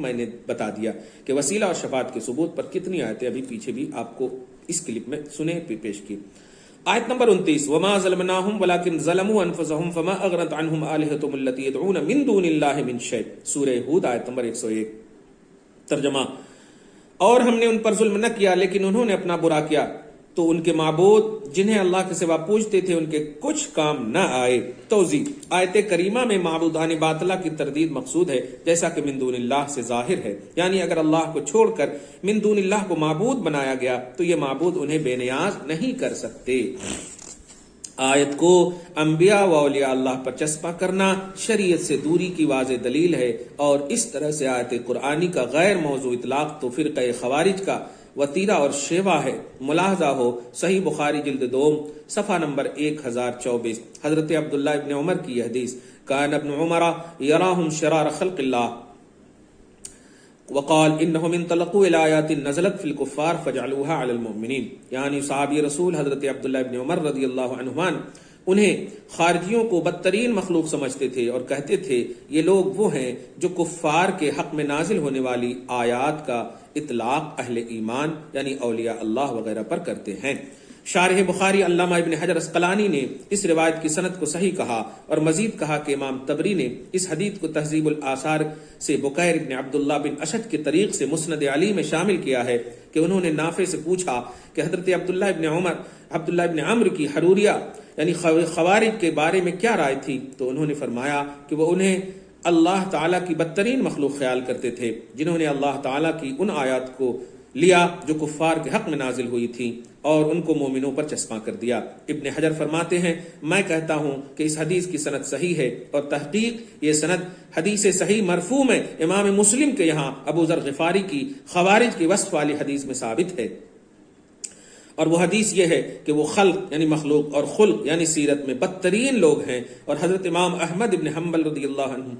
میں نے بتا دیا کہ وسیلہ اور شفاعت کے ثبوت پر کتنی آیتیں ابھی پیچھے بھی آپ کو اس کلپ میں سنے پیش کی۔ آیت نمبر 29، وما ظلمناہم ولکن ظلموا انفسہم فما اغنت عنہم آلہتہم التی یدعون من دون اللہ من شیء، سورہ ہود آیت نمبر 101۔ ترجمہ، اور ہم نے ان پر ظلم نہ کیا لیکن انہوں نے اپنا برا کیا تو ان کے معبود جنہیں اللہ کے سوا پوجتے تھے ان کے کچھ کام نہ آئے۔ توضیح، آیت کریمہ میں معبودان باطلہ کی تردید مقصود ہے، جیسا کہ من دون اللہ سے ظاہر ہے، یعنی اگر اللہ کو چھوڑ کر من دون اللہ کو معبود بنایا گیا تو یہ معبود انہیں بے نیاز نہیں کر سکتے۔ آیت کو انبیاء و اولیاء اللہ پر چسپاں کرنا شریعت سے دوری کی واضح دلیل ہے، اور اس طرح سے آیت قرآنی کا غیر موضوع اطلاق تو فرقہ خوارج کا وتیرہ اور شیوا ہے۔ ملاحظہ ہو صحیح بخاری جلد 2 صفحہ نمبر 1024، حضرت عبداللہ ابن عمر کی یہ حدیث، کان ابن عمر یراہم شرار خلق اللہ وقال انہم انطلقوا الی آیات نزلت فی الکفار فجعلوها علی المؤمنین، یعنی صحابی رسول حضرت عبداللہ ابن عمر رضی اللہ عنہما انہیں خارجیوں کو بدترین مخلوق سمجھتے تھے اور کہتے تھے یہ لوگ وہ ہیں جو کفار کے حق میں نازل ہونے والی آیات کا اطلاق اہل ایمان یعنی اولیاء اللہ وغیرہ پر کرتے ہیں۔ شارح بخاری علامہ ابن حجر اسقلانی نے اس روایت کی سند کو صحیح کہا اور مزید کہا کہ امام طبری نے اس حدیث کو تہذیب الآثار سے بکیر ابن عبداللہ بن اشد کے طریق سے مسند علی میں شامل کیا ہے کہ انہوں نے نافع سے پوچھا کہ حضرت عبداللہ ابن عمرو کی حروریہ یعنی خوارج کے بارے میں کیا رائے تھی، تو انہوں نے فرمایا کہ وہ انہیں اللہ تعالیٰ کی بدترین مخلوق خیال کرتے تھے، جنہوں نے اللہ تعالیٰ کی ان آیات کو لیا جو کفار کے حق میں نازل ہوئی تھی اور ان کو مومنوں پر چسپاں کر دیا۔ ابن حجر فرماتے ہیں میں کہتا ہوں کہ اس حدیث کی سند صحیح ہے، اور تحقیق یہ سند حدیث صحیح مرفوع میں امام مسلم کے یہاں ابو ذر غفاری کی خوارج کی وصف والی حدیث میں ثابت ہے، اور وہ حدیث یہ ہے کہ وہ خلق یعنی مخلوق اور خلق یعنی سیرت میں بدترین لوگ ہیں، اور حضرت امام احمد ابن حنبل رضی اللہ عنہ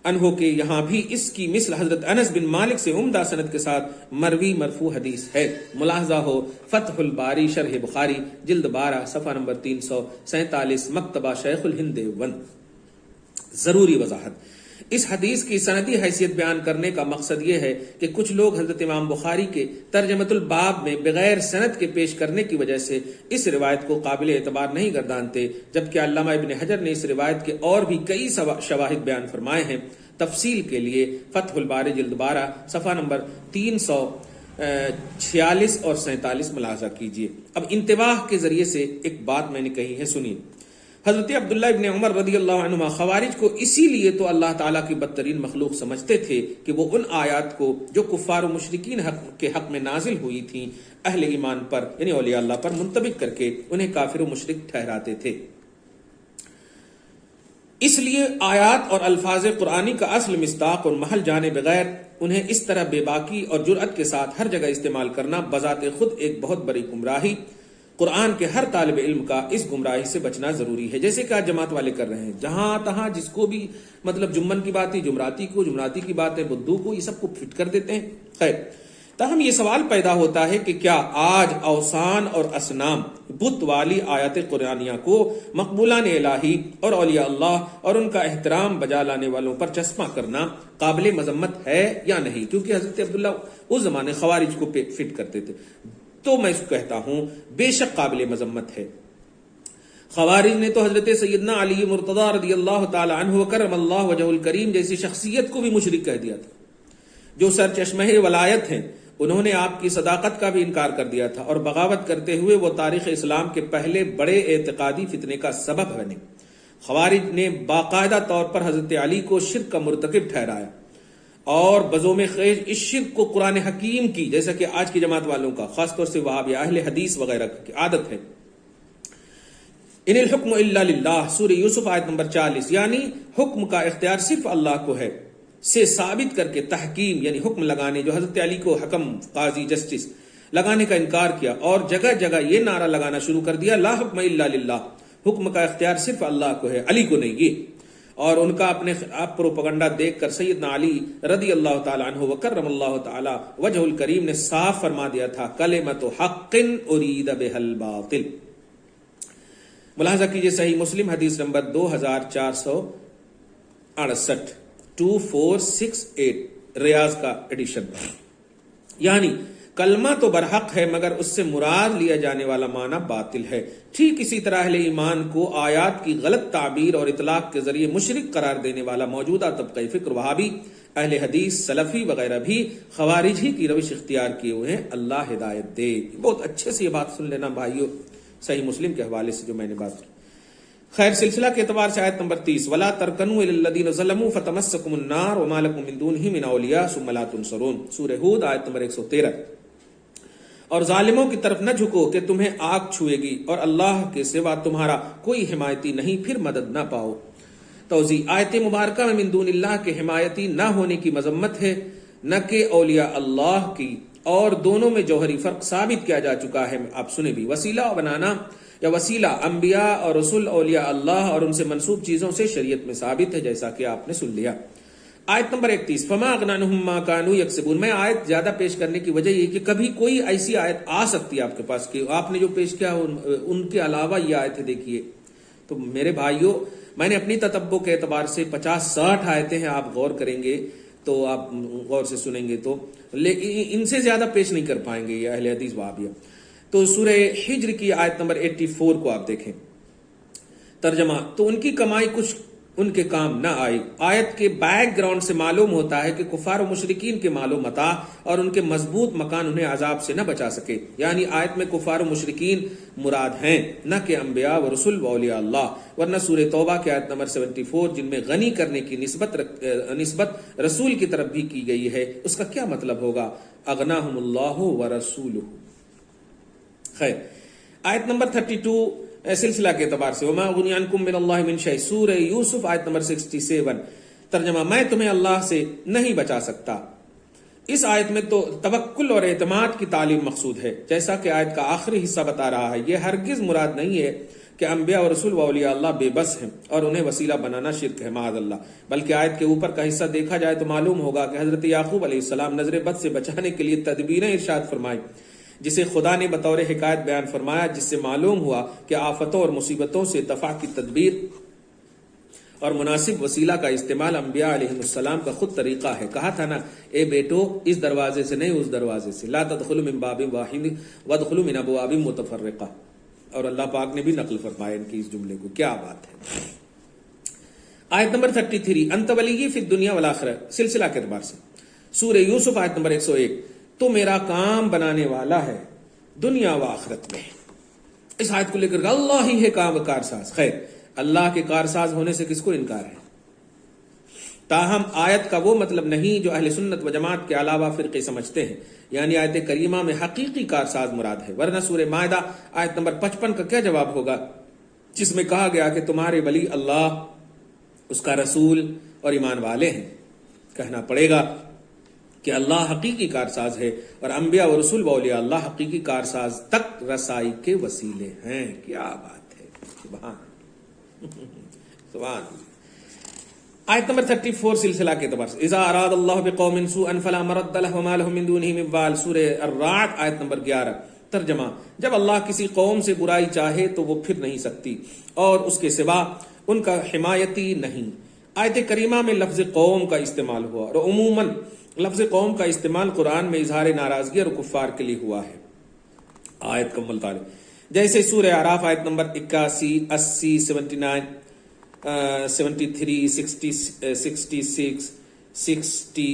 عنہ کے یہاں بھی اس کی مثل حضرت انس بن مالک سے عمدہ سند کے ساتھ مروی مرفوع حدیث ہے۔ ملاحظہ ہو فتح الباری شرح بخاری جلد 12 صفحہ نمبر 347 مکتبہ شیخ الہند دیوبند۔ ضروری وضاحت، اس حدیث کی سندی حیثیت بیان کرنے کا مقصد یہ ہے کہ کچھ لوگ حضرت امام بخاری کے ترجمۃ الباب میں بغیر سند کے پیش کرنے کی وجہ سے اس روایت کو قابل اعتبار نہیں گردانتے، جبکہ علامہ ابن حجر نے اس روایت کے اور بھی کئی شواہد بیان فرمائے ہیں۔ تفصیل کے لیے فتح الباری جلد 12 صفحہ نمبر 346 اور 47 ملاحظہ کیجیے۔ اب انتباہ کے ذریعے سے ایک بات میں نے کہی ہے، سنیے۔ حضرت عبداللہ ابن عمر رضی اللہ عنہما خوارج کو اسی لیے تو اللہ تعالیٰ کی بدترین مخلوق سمجھتے تھے کہ وہ ان آیات کو جو کفار و مشرکین کے حق میں نازل ہوئی تھیں اہل ایمان پر یعنی اولیاء اللہ پر منطبق کر کے انہیں کافر و مشرک ٹھہراتے تھے۔ اس لیے آیات اور الفاظ قرآنی کا اصل مصداق اور محل جانے بغیر انہیں اس طرح بے باکی اور جرأت کے ساتھ ہر جگہ استعمال کرنا بذات خود ایک بہت بڑی گمراہی۔ قرآن کے ہر طالب علم کا اس گمراہی سے بچنا ضروری ہے، جیسے کہ آج جماعت والے کر رہے ہیں، جہاں تہاں جس کو بھی مطلب جمن کی باتیں، جمراتی کی باتیں، بدو کو، یہ سب کو فٹ کر دیتے ہیں۔ خیر، تاہم یہ سوال پیدا ہوتا ہے کہ کیا آج اوثان اور اصنام بت والی آیات قرآنیہ کو مقبولان الہی اور اولیاء اللہ اور ان کا احترام بجا لانے والوں پر چسپاں کرنا قابل مذمت ہے یا نہیں؟ کیونکہ حضرت عبداللہ اس زمانے خوارج کو فٹ کرتے تھے، تو میں اس کو کہتا ہوں بے شک قابل مذمت ہے۔ خوارج نے تو حضرت سیدنا علی مرتضی رضی اللہ تعالی عنہ وکرم اللہ وجہ الکریم جیسی شخصیت کو بھی مشرک کہہ دیا تھا، جو سرچشمہ ولایت ہیں۔ انہوں نے آپ کی صداقت کا بھی انکار کر دیا تھا اور بغاوت کرتے ہوئے وہ تاریخ اسلام کے پہلے بڑے اعتقادی فتنے کا سبب بنے۔ خوارج نے باقاعدہ طور پر حضرت علی کو شرک کا مرتکب ٹھہرایا اور بزوم خیز اس شرک کو قرآن حکیم کی، جیسا کہ آج کی جماعت والوں کا خاص طور سے وہابی اہل حدیث وغیرہ کی عادت ہے، ان الحکم الا للہ سورہ یوسف آیت نمبر 40، یعنی حکم کا اختیار صرف اللہ کو ہے، سے ثابت کر کے تحکیم یعنی حکم لگانے، جو حضرت علی کو حکم، قاضی، جسٹس لگانے کا انکار کیا اور جگہ جگہ یہ نعرہ لگانا شروع کر دیا لا حکم الا للہ، حکم کا اختیار صرف اللہ کو ہے، علی کو نہیں۔ یہ اور ان کا اپنے آپ پروپگنڈا دیکھ کر سیدنا علی رضی اللہ تعالی عنہ وکرم اللہ تعالی وجہ الکریم نے صاف فرما دیا تھا کلمۃ حق ارید بها الباطل۔ ملاحظہ کیجئے صحیح مسلم حدیث نمبر 2468 2468 ریاض کا ایڈیشن، یعنی کلمہ تو برحق ہے مگر اس سے مراد لیا جانے والا معنی باطل ہے۔ ٹھیک اسی طرح اہل ایمان کو آیات کی غلط تعبیر اور اطلاق کے ذریعے مشرک قرار دینے والا موجودہ طبقہ فکر وہابی، اہل حدیث، سلفی وغیرہ بھی خوارج ہی کی روش اختیار کیے ہوئے ہیں، اللہ ہدایت دے۔ بہت اچھے سے یہ بات سن لینا بھائیو، صحیح مسلم کے حوالے سے جو میں نے بات کی۔ خیر، سلسلہ کے اعتبار سے آیت نمبر 30 وَلَا تَرْكَنُوا إِلَى الَّذِينَ ظَلَمُوا فَتَمَسَّكُمُ النَّارُ وَمَا لَكُم مِّن دُونِهِ مِنْ أَوْلِيَاءَ ثُمَّ لَا تُنصَرُونَ، سورہ ہود آیت نمبر 113۔ اور ظالموں کی طرف نہ جھکو کہ تمہیں آگ چھوئے گی اور اللہ کے سوا تمہارا کوئی حمایتی نہیں، پھر مدد نہ پاؤ۔ توضیح، آیت مبارکہ میں من دون اللہ کے حمایتی نہ ہونے کی مذمت ہے، نہ کہ اولیاء اللہ کی، اور دونوں میں جوہری فرق ثابت کیا جا چکا ہے، آپ سنیں بھی۔ وسیلہ بنانا یا وسیلہ انبیاء اور رسول اولیاء اللہ اور ان سے منسوب چیزوں سے شریعت میں ثابت ہے، جیسا کہ آپ نے سن لیا۔ آیت نمبر 31 فما اغنی عنہم ما کانوا یکسبون، میں آیت زیادہ پیش کرنے کی وجہ یہ کہ کبھی کوئی ایسی آیت آ سکتی ہے آپ کے پاس کہ آپ نے جو پیش کیا ان کے علاوہ یہ آیتیں دیکھیے۔ تو میرے بھائیوں، میں نے اپنی تتبع کے اعتبار سے 50-60 آیتیں ہیں، آپ غور کریں گے تو آپ غور سے سنیں گے تو ان سے زیادہ پیش نہیں کر پائیں گے یہ اہل حدیث وہابیہ۔ تو سورہ ہجر کی آیت نمبر 84 کو آپ دیکھیں، ترجمہ، تو ان کی کمائی کچھ ان کے کام نہ آئی۔ آیت کے بیک گراؤنڈ سے معلوم ہوتا ہے کہ کفار و مشرکین کے مال و متاع اور ان کے مضبوط مکان انہیں عذاب سے نہ بچا سکے، یعنی آیت میں کفار و مشرکین مراد ہیں، نہ کہ انبیاء و رسول و اولیاء اللہ، ورنہ سورہ توبہ کی آیت نمبر 74 جن میں غنی کرنے کی نسبت رسول کی طرف بھی کی گئی ہے، اس کا کیا مطلب ہوگا؟ اغناہم اللہ و رسولہ۔ خیر، آیت نمبر 32 سلسلہ کے اعتبار سے وما اغنی عنکم من اللہ من شیء، سورہ یوسف آیت نمبر 67، ترجمہ، میں تمہیں اللہ سے نہیں بچا سکتا۔ اس آیت میں تو توکل اور اعتماد کی تعلیم مقصود ہے، جیسا کہ آیت کا آخری حصہ بتا رہا ہے۔ یہ ہرگز مراد نہیں ہے کہ انبیاء اور رسول و اولیاء اللہ بے بس ہیں اور انہیں وسیلہ بنانا شرک ہے معاذ اللہ. بلکہ آیت کے اوپر کا حصہ دیکھا جائے تو معلوم ہوگا کہ حضرت یعقوب علیہ السلام نظر بد سے بچانے کے لیے تدبیریں ارشاد فرمائی، جسے خدا نے بطور حکایت بیان فرمایا، جس سے معلوم ہوا کہ آفتوں اور مصیبتوں سے دفع کی تدبیر اور مناسب وسیلہ کا استعمال انبیاء علیہ السلام کا خود طریقہ ہے. کہا تھا نا، اے بیٹو اس دروازے سے نہیں اس دروازے سے، لا تدخلوا من باب واحد وادخلوا من ابواب متفرقہ. اور اللہ پاک نے بھی نقل فرمایا ان کی اس جملے کو. کیا بات ہے. آیت نمبر 33 انت ولی فی الدنیا والآخرہ، سلسلہ کے اعتبار سے سورہ یوسف آیت نمبر 101، تو میرا کام بنانے والا ہے دنیا و آخرت میں. اس آیت کو لے کر اللہ ہی ہے کام کارساز. خیر، اللہ کے کارساز ہونے سے کس کو انکار ہے؟ تاہم آیت کا وہ مطلب نہیں جو اہل سنت و جماعت کے علاوہ فرقے سمجھتے ہیں، یعنی آیت کریمہ میں حقیقی کارساز مراد ہے. ورنہ سورہ مائدہ آیت نمبر 55 کا کیا جواب ہوگا، جس میں کہا گیا کہ تمہارے ولی اللہ، اس کا رسول اور ایمان والے ہیں؟ کہنا پڑے گا کہ اللہ حقیقی کارساز ہے اور انبیاء و رسول و اولیاء اللہ حقیقی کارساز تک رسائی کے وسیلے ہیں. کیا بات ہے. سبحان سبحان. آیت نمبر 34 سلسلہ کے اعتبار سے اذا اراد اللہ بقوم سوءا فلا مرد له وما لهم من دونه من وال، سورہ الرعد آیت نمبر 11. ترجمہ، جب اللہ کسی قوم سے برائی چاہے تو وہ پھر نہیں سکتی اور اس کے سوا ان کا حمایتی نہیں. آیت کریمہ میں لفظ قوم کا استعمال ہوا اور عموماً لفظ قوم کا استعمال قرآن میں اظہار ناراضگی اور کفار کے لیے ہوا ہے. آیت کا مطالعہ جیسے سورہ اعراف آیت نمبر 81، 80، 79، 73، 66، 60،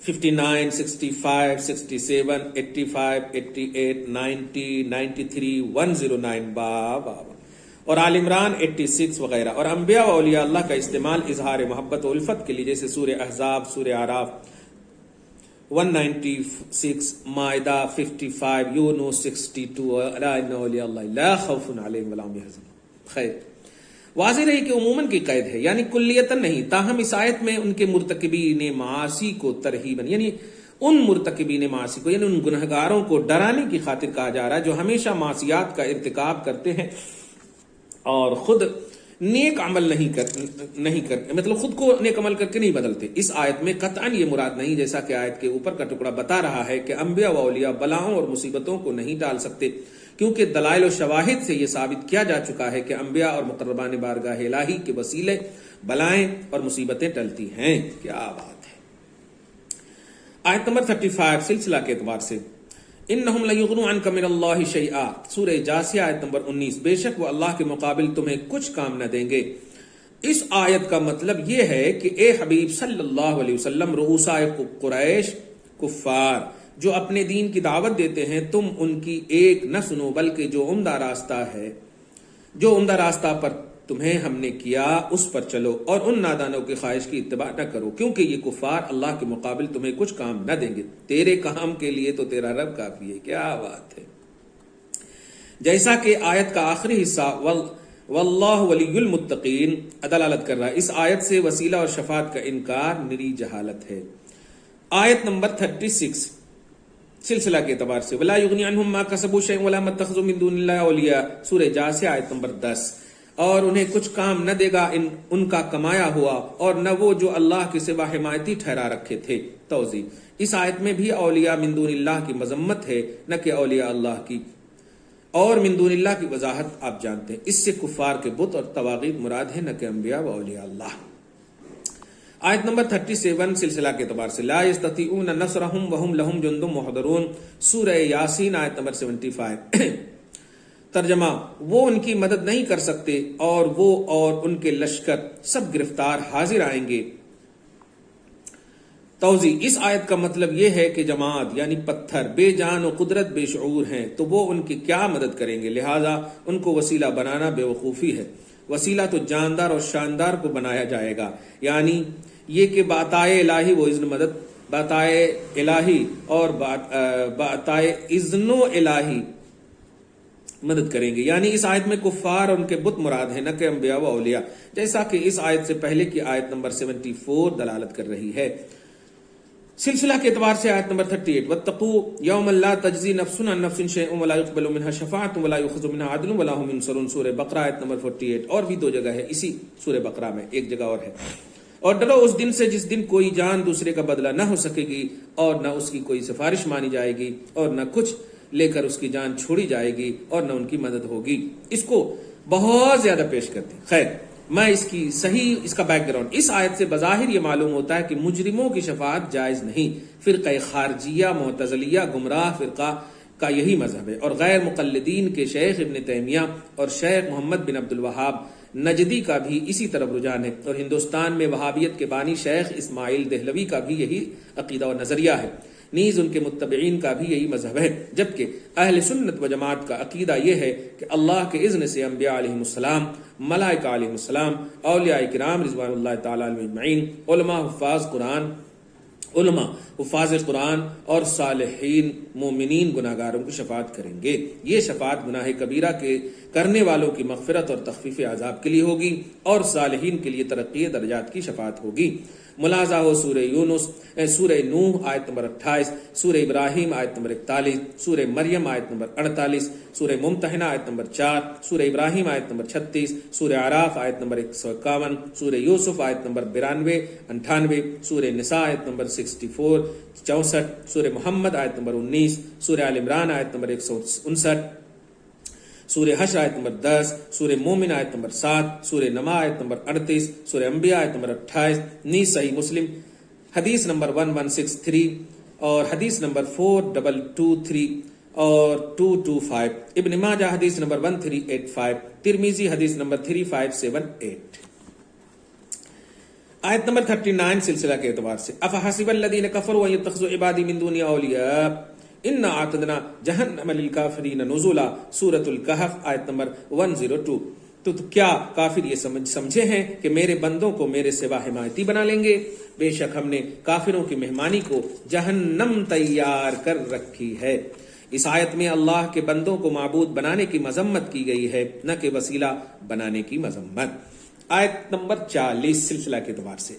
59، 65، 67، 85، 88، 90، 93، 109 باب اور آل عمران 86 وغیرہ. اور انبیاء و اولیاء اللہ کا استعمال اظہار محبت و الفت کے لیے، جیسے سورہ احزاب، سورہ اعراف 196، مائدہ 55، یونس 62، الا ان اولیاء اللہ لا خوف علیہم ولا هم يحزنون. خیر، واضح رہی کہ عموماً کی قید ہے، یعنی کلیتاً نہیں. تاہم اس آیت میں ان کے مرتکبین معاصی کو ترہیباً، یعنی ان مرتکبین معاصی کو، یعنی ان گنہگاروں کو ڈرانے کی خاطر کہا جا رہا ہے جو ہمیشہ معصیات کا ارتکاب کرتے ہیں اور خود نیک عمل نہیں کر مطلب خود کو نیک عمل کر کے نہیں بدلتے. اس آیت میں قطعاً یہ مراد نہیں، جیسا کہ آیت کے اوپر کا ٹکڑا بتا رہا ہے، کہ انبیاء و اولیاء بلاؤں اور مصیبتوں کو نہیں ٹال سکتے، کیونکہ دلائل و شواہد سے یہ ثابت کیا جا چکا ہے کہ انبیاء اور مقربان بارگاہ الہی کے وسیلے بلائیں اور مصیبتیں ٹلتی ہیں. کیا بات ہے. آیت نمبر 35 سلسلہ کے اعتبار سے انہم لیغنوا عنک من اللہ شیئا، سورہ جاثیہ آیت نمبر 19، بے شک وہ اللہ کے مقابل تمہیں کچھ کام نہ دیں گے. اس آیت کا مطلب یہ ہے کہ اے حبیب صلی اللہ علیہ وسلم، رؤسائے قریش کفار جو اپنے دین کی دعوت دیتے ہیں، تم ان کی ایک نہ سنو، بلکہ جو عمدہ راستہ پر تمہیں ہم نے کیا اس پر چلو، اور ان نادانوں کی خواہش کی اتباع نہ کرو، کیونکہ یہ کفار اللہ کے مقابل تمہیں کچھ کام نہ دیں گے. تیرے کام کے لیے تو تیرا رب کافی ہے. کیا بات ہے. جیسا کہ آیت کا آخری حصہ واللہ ولی المتقین دلالت کر رہا ہے، اس آیت سے وسیلہ اور شفاعت کا انکار نری جہالت ہے. آیت نمبر 36 سلسلہ کے اعتبار سے ولا یغنی عنہم ما کسبوا شیئا ولا ما اتخذوا من دون اللہ اولیاء، سورہ جاثیہ آیت نمبر 10، اور انہیں کچھ کام نہ دے گا ان کا کمایا ہوا اور نہ وہ جو اللہ کے سوا حمایتی ٹھہرا رکھے تھے. توضیح، اس آیت میں بھی اولیاء من دون اللہ کی مذمت ہے، نہ کہ اولیاء اللہ کی. اور من دون اللہ کی وضاحت آپ جانتے ہیں، اس سے کفار کے بت اور طواغیت مراد ہے، نہ کہ انبیاء و اولیاء اللہ. آیت نمبر 37 سلسلہ کے اعتبار سے لا یستطیعون نصرہم وہم لہم جند محضرون، سورہ یاسین آیت نمبر 75. ترجمہ، وہ ان کی مدد نہیں کر سکتے اور وہ اور ان کے لشکر سب گرفتار حاضر آئیں گے. توضیح، اس آیت کا مطلب یہ ہے کہ جماعت یعنی پتھر بے جان و قدرت بے شعور ہیں، تو وہ ان کی کیا مدد کریں گے، لہذا ان کو وسیلہ بنانا بے وقوفی ہے. وسیلہ تو جاندار اور شاندار کو بنایا جائے گا، یعنی یہ کہ باتائے الہی وہ اذن مدد، باتائے الہی اور باتائے اذن و الہی مدد کریں گے. یعنی اس آیت میں کفار اور ان کے بت مراد ہیں، نہ کہ انبیاء و اولیاء، جیسا کہ اس آیت سے پہلے کی آیت نمبر 74 دلالت کر رہی ہے. سلسلہ کے اعتبار سے آیت نمبر 38 واتقوا یوما لا تجزی نفس عن نفس شیئا ولا يقبل منها شفاعۃ ولا يؤخذ منها عدل ولا هم ينصرون، سورہ بقرہ آیت نمبر 48۔ اور بھی 2 جگہ ہے اسی سورہ بقرہ میں، ایک جگہ اور ہے۔ اور ڈرو اس دن سے جس دن کوئی جان دوسرے کا بدلہ نہ ہو سکے گی اور نہ اس کی کوئی سفارش مانی جائے گی اور نہ کچھ لے کر اس کی جان چھوڑی جائے گی اور نہ ان کی مدد ہوگی۔ اس کو بہت زیادہ پیش کرتے ہیں۔ خیر، میں اس کا بیک گراؤنڈ، اس آیت سے بظاہر یہ معلوم ہوتا ہے کہ مجرموں کی شفاعت جائز نہیں۔ فرقہ خارجیہ معتزلیہ گمراہ فرقہ کا یہی مذہب ہے، اور غیر مقلدین کے شیخ ابن تیمیہ اور شیخ محمد بن عبد الوہاب نجدی کا بھی اسی طرف رجحان ہے، اور ہندوستان میں وہابیت کے بانی شیخ اسماعیل دہلوی کا بھی یہی عقیدہ و نظریہ ہے، نیز ان کے متبعین کا بھی یہی مذہب ہے۔ جبکہ اہل سنت و جماعت کا عقیدہ یہ ہے کہ اللہ کے اذن سے انبیاء علیہ السلام، ملائکہ علیہ السلام، اولیاء کرام رضوان اللہ تعالی علیہم اجمعین، علماء حفاظ قرآن اور صالحین مومنین گناہگاروں کی شفاعت کریں گے۔ یہ شفاعت گناہ کبیرہ کے کرنے والوں کی مغفرت اور تخفیف عذاب کے لیے ہوگی، اور صالحین کے لیے ترقی درجات کی شفاعت ہوگی۔ ملاحظہ ہو سورہ یونس، سورہ نوح آیت نمبر 28، سورہ ابراہیم آیت نمبر 41، سورہ مریم آیت نمبر 48، سورہ ممتحنہ آیت نمبر 4، سورہ ابراہیم آیت نمبر 36، سورہ اعراف آیت نمبر 151، سورہ یوسف آیت نمبر 92 98، سورہ نساء آیت نمبر 64 64، سورہ محمد آیت نمبر 19، سورہ آل عمران آیت نمبر 159، سورہ حشر آیت نمبر 10، سورہ مومن آیت نمبر 7، سورہ نما آیت نمبر 38، سورہ انبیاء آیت نمبر 28، نیز صحیح مسلم حدیث نمبر 1163 اور حدیث نمبر 4223 اور 225، ابن ماجہ حدیث نمبر 1385، ترمذی حدیث نمبر 3578۔ آیت نمبر 39 سلسلہ کے اعتبار سے افحسب الذین کفروا ان یتخذوا عبادی من دونی اولیاء انا اعتدنا جہنم للکافرین نزلا، سورۃ الکہف آیت نمبر 102۔ تو کیا کافر یہ سمجھے ہیں کہ میرے بندوں کو میرے سوا حمایتی بنا لیں گے؟ بے شک ہم نے کافروں کی مہمانی کو جہنم تیار کر رکھی ہے۔ اس آیت میں اللہ کے بندوں کو معبود بنانے کی مذمت کی گئی ہے، نہ کہ وسیلہ بنانے کی مذمت۔ آیت نمبر 40 سلسلہ کے اعتبار سے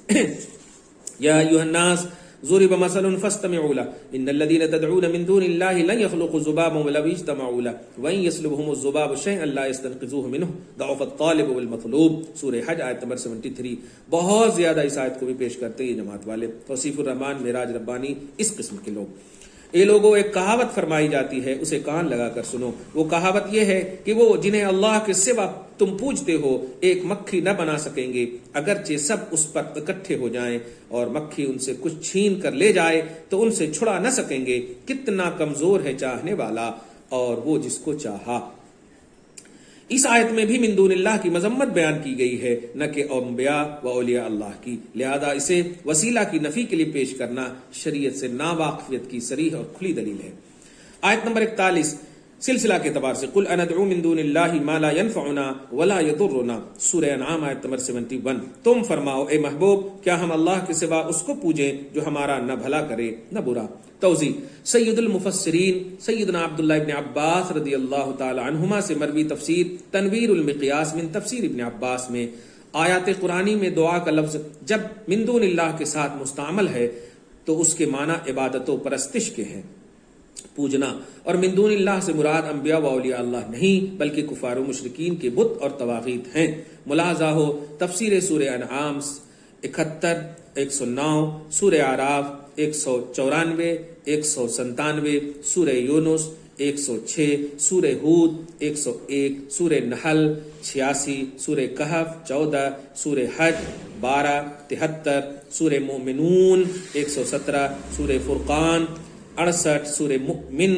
یا ایھا الناس ضرب مثل فاستمعوا له ان الذين تدعون من دون الله لن يخلقوا ذبابا ولو اجتمعوا له وان يسلبهم الذباب شيئا لا يستنقذوه منه ضعف الطالب والمطلوب، سورہ حج آیت نمبر 73۔ بہت زیادہ اس آیت کو بھی پیش کرتے ہیں یہ جماعت والے، توصیف الرحمان معراج ربانی اس قسم کے لوگ۔ اے لوگوں، ایک کہاوت فرمائی جاتی ہے، اسے کان لگا کر سنو۔ وہ کہاوت یہ ہے کہ وہ جنہیں اللہ کے سوا تم پوجتے ہو ایک مکھی نہ بنا سکیں گے، اگرچہ سب اس پر اکٹھے ہو جائیں، اور مکھی ان سے کچھ چھین کر لے جائے تو ان سے چھڑا نہ سکیں گے۔ کتنا کمزور ہے چاہنے والا اور وہ جس کو چاہا۔ اس آیت میں بھی من دون اللہ کی مذمت بیان کی گئی ہے، نہ کہ انبیاء و اولیاء اللہ کی، لہذا اسے وسیلہ کی نفی کے لیے پیش کرنا شریعت سے ناواقفیت کی صریح اور کھلی دلیل ہے۔ آیت نمبر 41 سلسلہ کے اعتبار سے قل اندعو من دون اللہ ما لا ينفعنا ولا يضرنا، سورہ انعام آیت نمبر 71۔ تم فرماؤ اے محبوب، کیا ہم اللہ کے سوا اس کو پوجیں جو ہمارا نہ بھلا کرے نہ برا۔ توضیح: سید المفسرین سیدنا عبداللہ ابن عباس رضی اللہ تعالی عنہما سے مروی تفسیر تنویر المقیاس من تفسیر ابن عباس میں آیات قرآنی میں دعا کا لفظ جب من دون اللہ کے ساتھ مستعمل ہے تو اس کے معنی عبادت و پرستش کے ہیں، پوجنا، اور من دون اللہ سے مراد انبیاء و اولیاء اللہ نہیں بلکہ کفار و مشرکین کے بت اور طواغیت ہیں۔ ملاحظہ ہو تفسیر سورہ انعام 71 109، سورہ اعراف 194 197، سورہ یونس 106، سورہ ہود 101، سورہ نحل 86، سورہ کہف 14، سورہ حج 12 73، سورہ مومنون 117، سورہ فرقان 68، سورہ مؤمن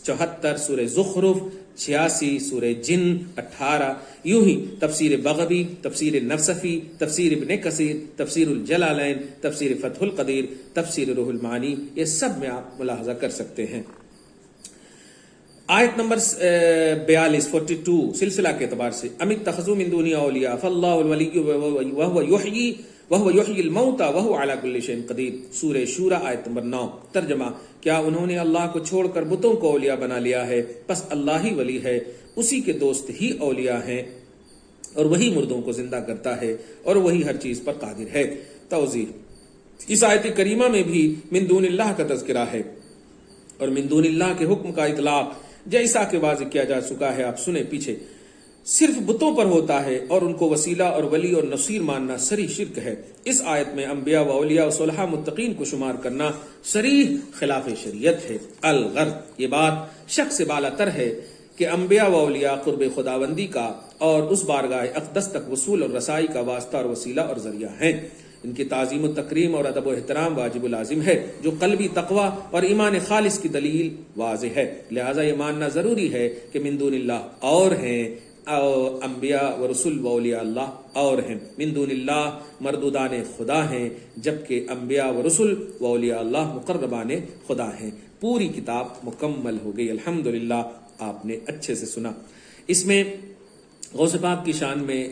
74، سورہ زخرف 86، سورہ جن 18۔ یوں ہی تفسیر بغوی، تفسیر نفسفی، تفسیر ابن کثیر، تفسیر الجلالین، تفسیر فتح القدیر، تفسیر روح المعانی، یہ سب میں آپ ملاحظہ کر سکتے ہیں۔ آیت نمبر 42 سلسلہ کے اعتبار سے ام اتخذوا من دونی اولیاء فاللہ الولی وهو یحیی الموتى وهو علی کل شیء قدیر، سورہ شورى آیت نمبر 9۔ ترجمہ: کیا انہوں نے اللہ کو چھوڑ کر بتوں کو اولیاء بنا لیا ہے؟ پس اللہ ہی ولی ہے، اسی کے دوست ہی اولیاء ہیں، اور وہی مردوں کو زندہ کرتا ہے اور وہی ہر چیز پر قادر ہے۔ توضیح: اس آیت کریمہ میں بھی من دون اللہ کا تذکرہ ہے، اور من دون اللہ کے حکم کا اطلاق جیسا کہ واضح کیا جا چکا ہے، آپ سنیں پیچھے، صرف بتوں پر ہوتا ہے، اور ان کو وسیلہ اور ولی اور نصیر ماننا صریح شرک ہے۔ اس آیت میں انبیاء و اولیاء و صالحہ متقین کو شمار کرنا صریح خلاف شریعت ہے۔ الغرض، یہ بات شک سے بالا تر ہے کہ انبیاء و اولیاء قرب خداوندی کا اور اس بارگاہ اقدس تک وصول اور رسائی کا واسطہ اور وسیلہ اور ذریعہ ہیں۔ ان کی تعظیم و تکریم اور ادب و احترام واجب و لازم ہے، جو قلبی تقوی اور ایمان خالص کی دلیل واضح ہے۔ لہٰذا یہ ماننا ضروری ہے کہ من دون اللہ اور ہیں، انبیاء و رسول و اولیاء اللہ اور ہیں۔ من دون اللہ مردودان خدا ہیں، جبکہ انبیاء و رسول و اولیاء اللہ مقربان خدا ہیں۔ پوری کتاب مکمل ہو گئی، الحمدللہ۔ آپ نے اچھے سے سنا۔ اس میں غوث پاک کی شان میں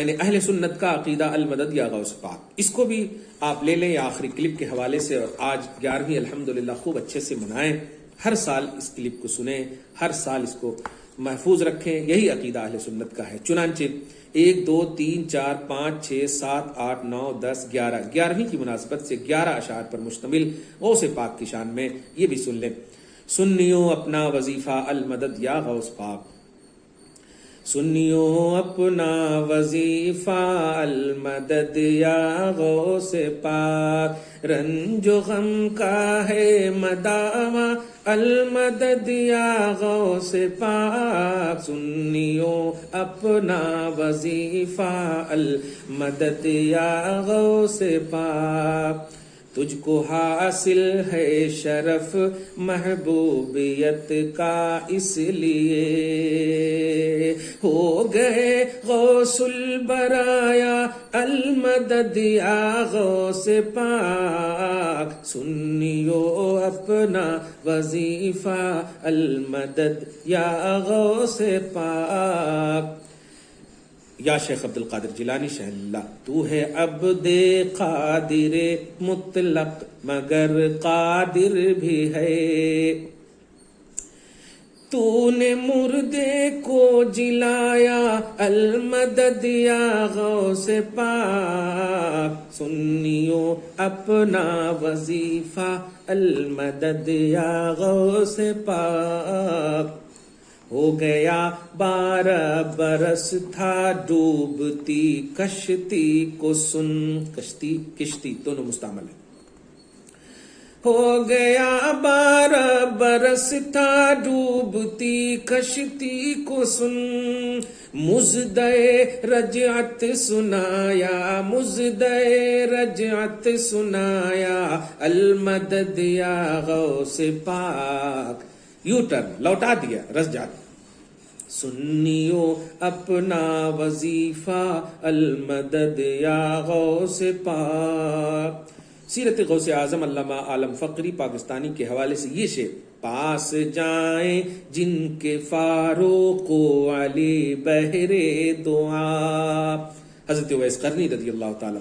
نے اہل سنت کا عقیدہ المدد یا غوث پاک، اس کو بھی آپ لے لیں یا آخری کلپ کے حوالے سے، اور آج 11ویں الحمدللہ خوب اچھے سے منائیں۔ ہر سال اس کلپ کو سنیں، ہر سال اس کو محفوظ رکھیں، یہی عقیدہ اہل سنت کا ہے۔ چنانچہ 1 2 3 4 5 6 7 8 9 10 11 11ویں کی مناسبت سے 11 اشعار پر مشتمل غوث پاک کی شان میں یہ بھی سن لیں۔ سنیوں اپنا وظیفہ المدد یا غوث پاک، سنیوں اپنا وظیفہ المدد یا غوث پاک، رنج و غم کا ہے مداوع المدد یا غوث پاک، سنیوں اپنا وظیفہ المدد یا غوث پاک، تجھ کو حاصل ہے شرف محبوبیت کا، اس لیے ہو گئے غوث البرایا المدد یا غوث پاک، سنیو اپنا وظیفہ المدد یا غوث پاک۔ یا شیخ عبد القادر جیلانی شہ اللہ، تو ہے عبد قادر مطلق مگر قادر بھی ہے، تو نے مردے کو جلایا المدد یا غوث پاک، سنیوں اپنا وظیفہ المدد یا غوث پاک، ہو گیا 12 برس تھا ڈوبتی کشتی کو سن، کشتی دونوں مستعمل ہے، ہو گیا 12 برس تھا ڈوبتی کشتی کو سن، مزدے رجعت سنایا، مزدے رجعت سنایا المدد یا غوث پاک، یو ٹرن لوٹا دیا رجعت، سنیوں اپنا وظیفہ المدد یا غوث پاک۔ سیرت غوث اعظم علامہ عالم فقری پاکستانی کے حوالے سے یہ شعر، پاس جائیں جن کے فاروق و علی بہرے دعا، حضرت اویس قرنی رضی اللہ تعالی،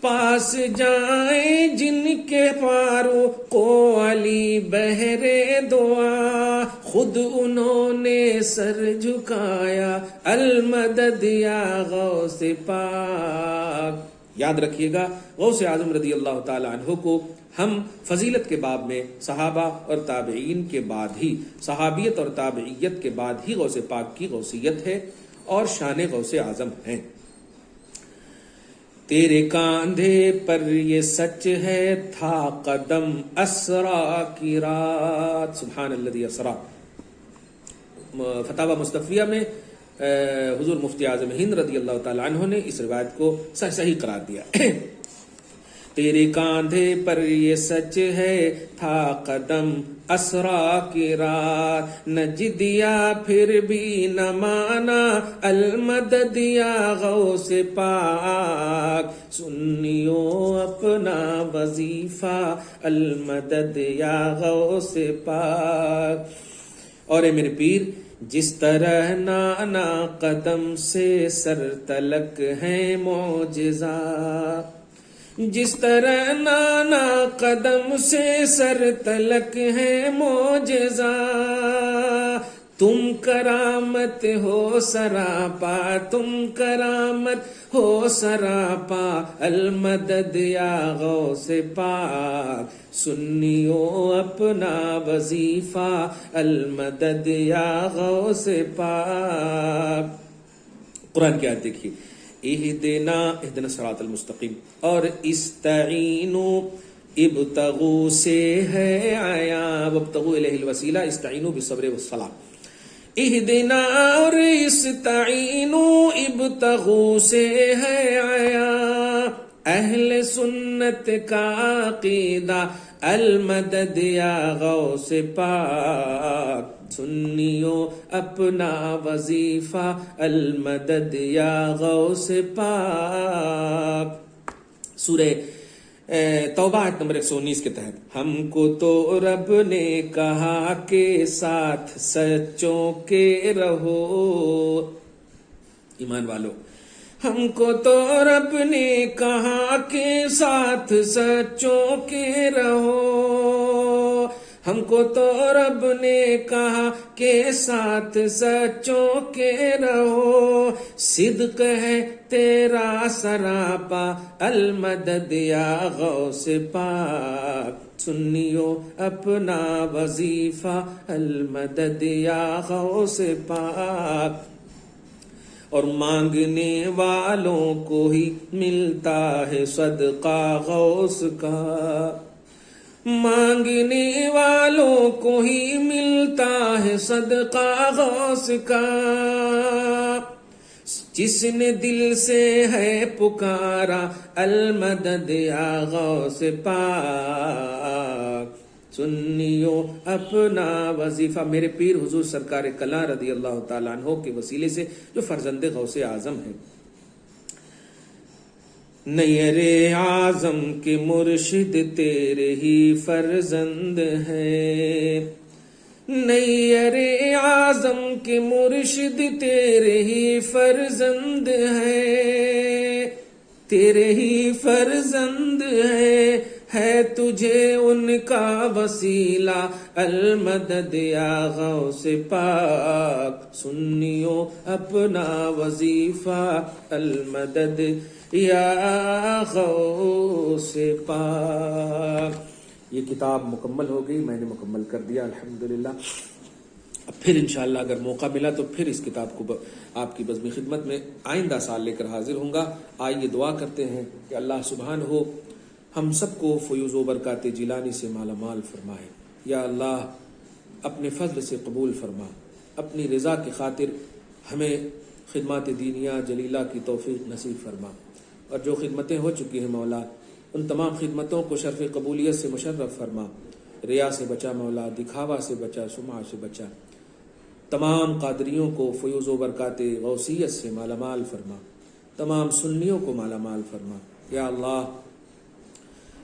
پاس جائیں جن کے فاروق و علی بہرے دعا، خود انہوں نے سر جھکایا المدد یا غوث پاک۔ یاد رکھیے گا، غوث اعظم رضی اللہ تعالی عنہ کو ہم فضیلت کے باب میں صحابہ اور تابعین کے بعد ہی، صحابیت اور تابعیت کے بعد ہی غوث پاک کی غوثیت ہے اور شان غوث اعظم ہیں۔ تیرے کاندھے پر یہ سچ ہے تھا قدم اسرا کی رات، سبحان الذی اسرا۔ فتاوی مصطفیہ میں حضور مفتی اعظم ہند رضی اللہ تعالی عنہ نے اس روایت کو صحیح قرار دیا۔ تیرے کاندھے پر یہ سچ ہے تھا قدم اسرا کی رات، نہ جدیا پھر بھی نہ مانا المدد یا غوث پاک، سنیوں اپنا وظیفہ المدد یا غوث پاک۔ اور اے میرے پیر، جس طرح نانا قدم سے سر تلک ہے معجزہ، جس طرح نانا قدم سے سر تلک ہے معجزہ، تم کرامت ہو سراپا، تم کرامت ہو سراپا، المدد یا غوث پاک، سنیو اپنا وظیفہ، المدد یا غوث پاک۔ قرآن کی آیت دیکھیے، اہدنا الصراط المستقیم، اور استعینوا، ابتغوا سے ہے آیا، وابتغوا الیہ الوسیلہ، استعینوا بالصبر والصلاۃ۔ اہدنا اور استعینوا، ابتغوا سے ہے آیا، اہل سنت کا عقیدہ، المدد یا غوث پاک، سنیو اپنا وظیفہ، المدد یا غوث پاک۔ سورہ توبہ آیت نمبر 119 کے تحت، ہم کو تو رب نے کہا کہ ساتھ سچوں کے رہو، ایمان والو، ہم کو تو رب نے کہا کہ ساتھ سچوں کے رہو، ہم کو تو رب نے کہا کہ ساتھ سچوں کے رہو، صدق ہے تیرا سراپا، المدد یا غوث پاک، سنیو اپنا وظیفہ، المدد یا غوث پاک۔ اور مانگنے والوں کو ہی ملتا ہے صدقہ غوث کا، مانگنے والوں کو ہی ملتا ہے صدقہ غوث کا، جس نے دل سے ہے پکارا، المدد یا غوث پاک، سنیو اپنا وظیفہ۔ میرے پیر حضور سرکار کلاں رضی اللہ تعالیٰ عنہ کے وسیلے سے جو فرزند غوث اعظم ہیں، نیر اعظم کے مرشد تیرے ہی فرزند ہیں، نیر اعظم کے مرشد تیرے ہی فرزند ہیں، تیرے ہی فرزند ہیں، ہے تجھے ان کا وسیلہ، المدد یا غوث پاک، سنیو اپنا وظیفہ، المدد یا غوث پاک۔ یہ کتاب مکمل ہو گئی، میں نے مکمل کر دیا الحمدللہ۔ اب پھر انشاءاللہ اگر موقع ملا تو پھر اس کتاب کو آپ کی بزم خدمت میں آئندہ سال لے کر حاضر ہوں گا۔ آئیے دعا کرتے ہیں کہ اللہ سبحانہ ہو ہم سب کو فیوز و برکات جیلانی سے مالا مال فرمائے۔ یا اللہ اپنے فضل سے قبول فرما، اپنی رضا کی خاطر ہمیں خدمات دینیہ جلیلہ کی توفیق نصیب فرما، اور جو خدمتیں ہو چکی ہیں مولا ان تمام خدمتوں کو شرف قبولیت سے مشرف فرما، ریا سے بچا مولا، دکھاوا سے بچا، سمعہ سے بچا، تمام قادریوں کو فیوز و برکات غوثیت سے مالا مال فرما، تمام سنیوں کو مالا مال فرما۔ یا اللہ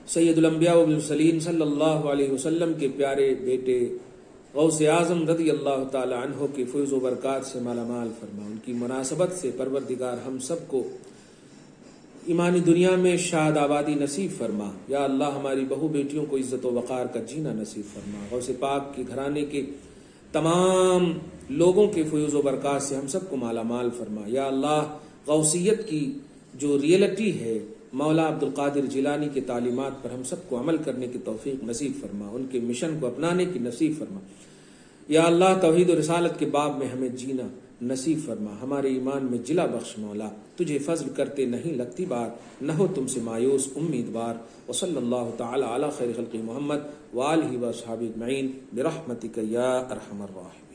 سید الانبیاء والمرسلین صلی اللہ علیہ وسلم کے پیارے بیٹے غوث اعظم رضی اللہ تعالی عنہ کی فیض و برکات سے مالا مال فرما، ان کی مناسبت سے پروردگار ہم سب کو ایمانی دنیا میں شاد آبادی نصیب فرما۔ یا اللہ ہماری بہو بیٹیوں کو عزت و وقار کا جینا نصیب فرما، غوث پاک کے گھرانے کے تمام لوگوں کے فیض و برکات سے ہم سب کو مالا مال فرما۔ یا اللہ غوثیت کی جو ریئلٹی ہے مولا عبد القادر جیلانی کی تعلیمات پر ہم سب کو عمل کرنے کی توفیق نصیب فرما، ان کے مشن کو اپنانے کی نصیب فرما۔ یا اللہ توحید و رسالت کے باب میں ہمیں جینا نصیب فرما، ہمارے ایمان میں جلا بخش مولا، تجھے فضل کرتے نہیں لگتی بات، نہ ہو تم سے مایوس امیدوار۔ وصلی اللہ تعالی علی خیر خلق محمد وآلہ واصحابہ اجمعین برحمتک یا ارحم الراحمین۔